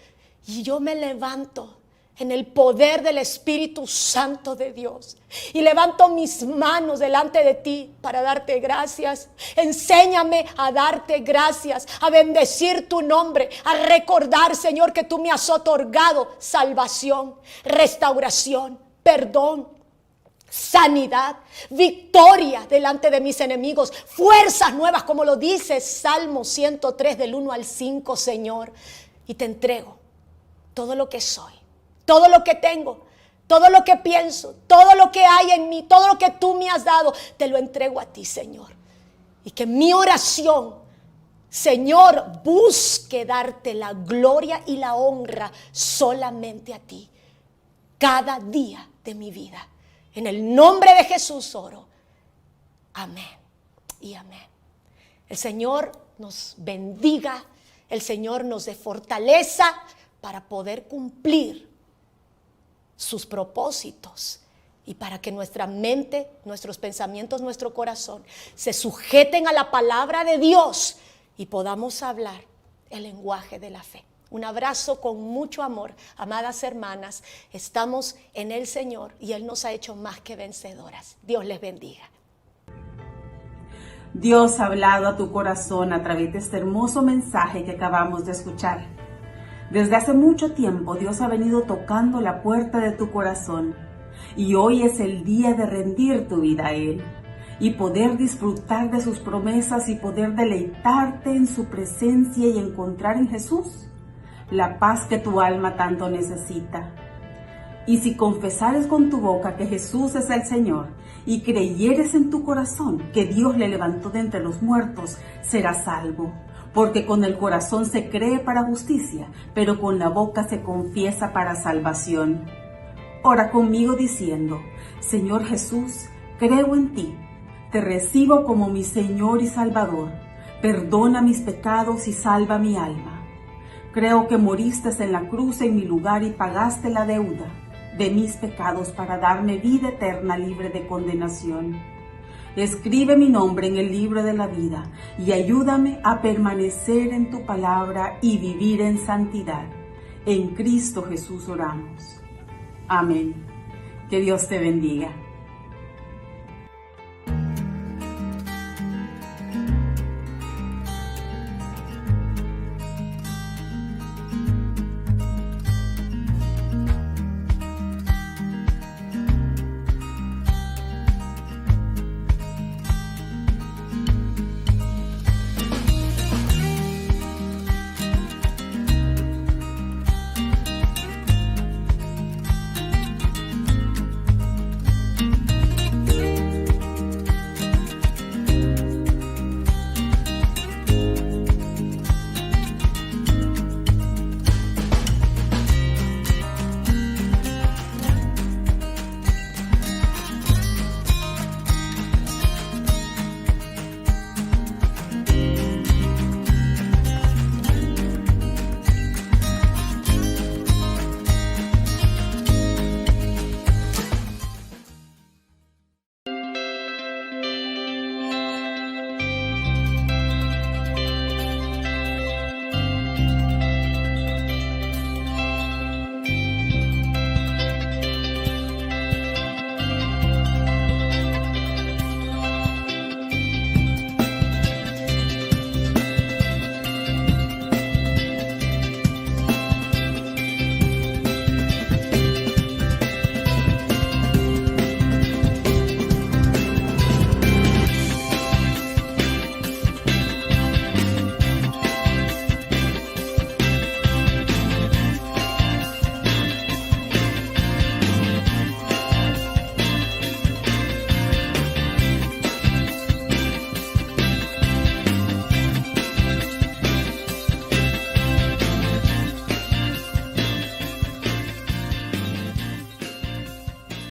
Y yo me levanto en el poder del Espíritu Santo de Dios y levanto mis manos delante de ti para darte gracias. Enséñame a darte gracias, a bendecir tu nombre, a recordar, Señor, que tú me has otorgado salvación, restauración, perdón, sanidad, victoria delante de mis enemigos, fuerzas nuevas, como lo dice Salmo 103 del 1 al 5, Señor. Y te entrego todo lo que soy, todo lo que tengo, todo lo que pienso, todo lo que hay en mí, todo lo que tú me has dado, te lo entrego a ti, Señor. Y que mi oración, Señor, busque darte la gloria y la honra solamente a ti, cada día de mi vida. En el nombre de Jesús oro. Amén y amén. El Señor nos bendiga, el Señor nos dé fortaleza para poder cumplir sus propósitos y para que nuestra mente, nuestros pensamientos, nuestro corazón se sujeten a la palabra de Dios y podamos hablar el lenguaje de la fe. Un abrazo con mucho amor, amadas hermanas. Estamos en el Señor y Él nos ha hecho más que vencedoras. Dios les bendiga. Dios ha hablado a tu corazón a través de este hermoso mensaje que acabamos de escuchar. Desde hace mucho tiempo Dios ha venido tocando la puerta de tu corazón y hoy es el día de rendir tu vida a Él y poder disfrutar de sus promesas y poder deleitarte en su presencia y encontrar en Jesús la paz que tu alma tanto necesita. Y si confesares con tu boca que Jesús es el Señor y creyeres en tu corazón que Dios le levantó de entre los muertos, serás salvo. Porque con el corazón se cree para justicia, pero con la boca se confiesa para salvación. Ora conmigo diciendo: Señor Jesús, creo en ti, te recibo como mi Señor y Salvador. Perdona mis pecados y salva mi alma. Creo que moriste en la cruz en mi lugar y pagaste la deuda de mis pecados para darme vida eterna libre de condenación. Escribe mi nombre en el libro de la vida y ayúdame a permanecer en tu palabra y vivir en santidad. En Cristo Jesús oramos. Amén. Que Dios te bendiga.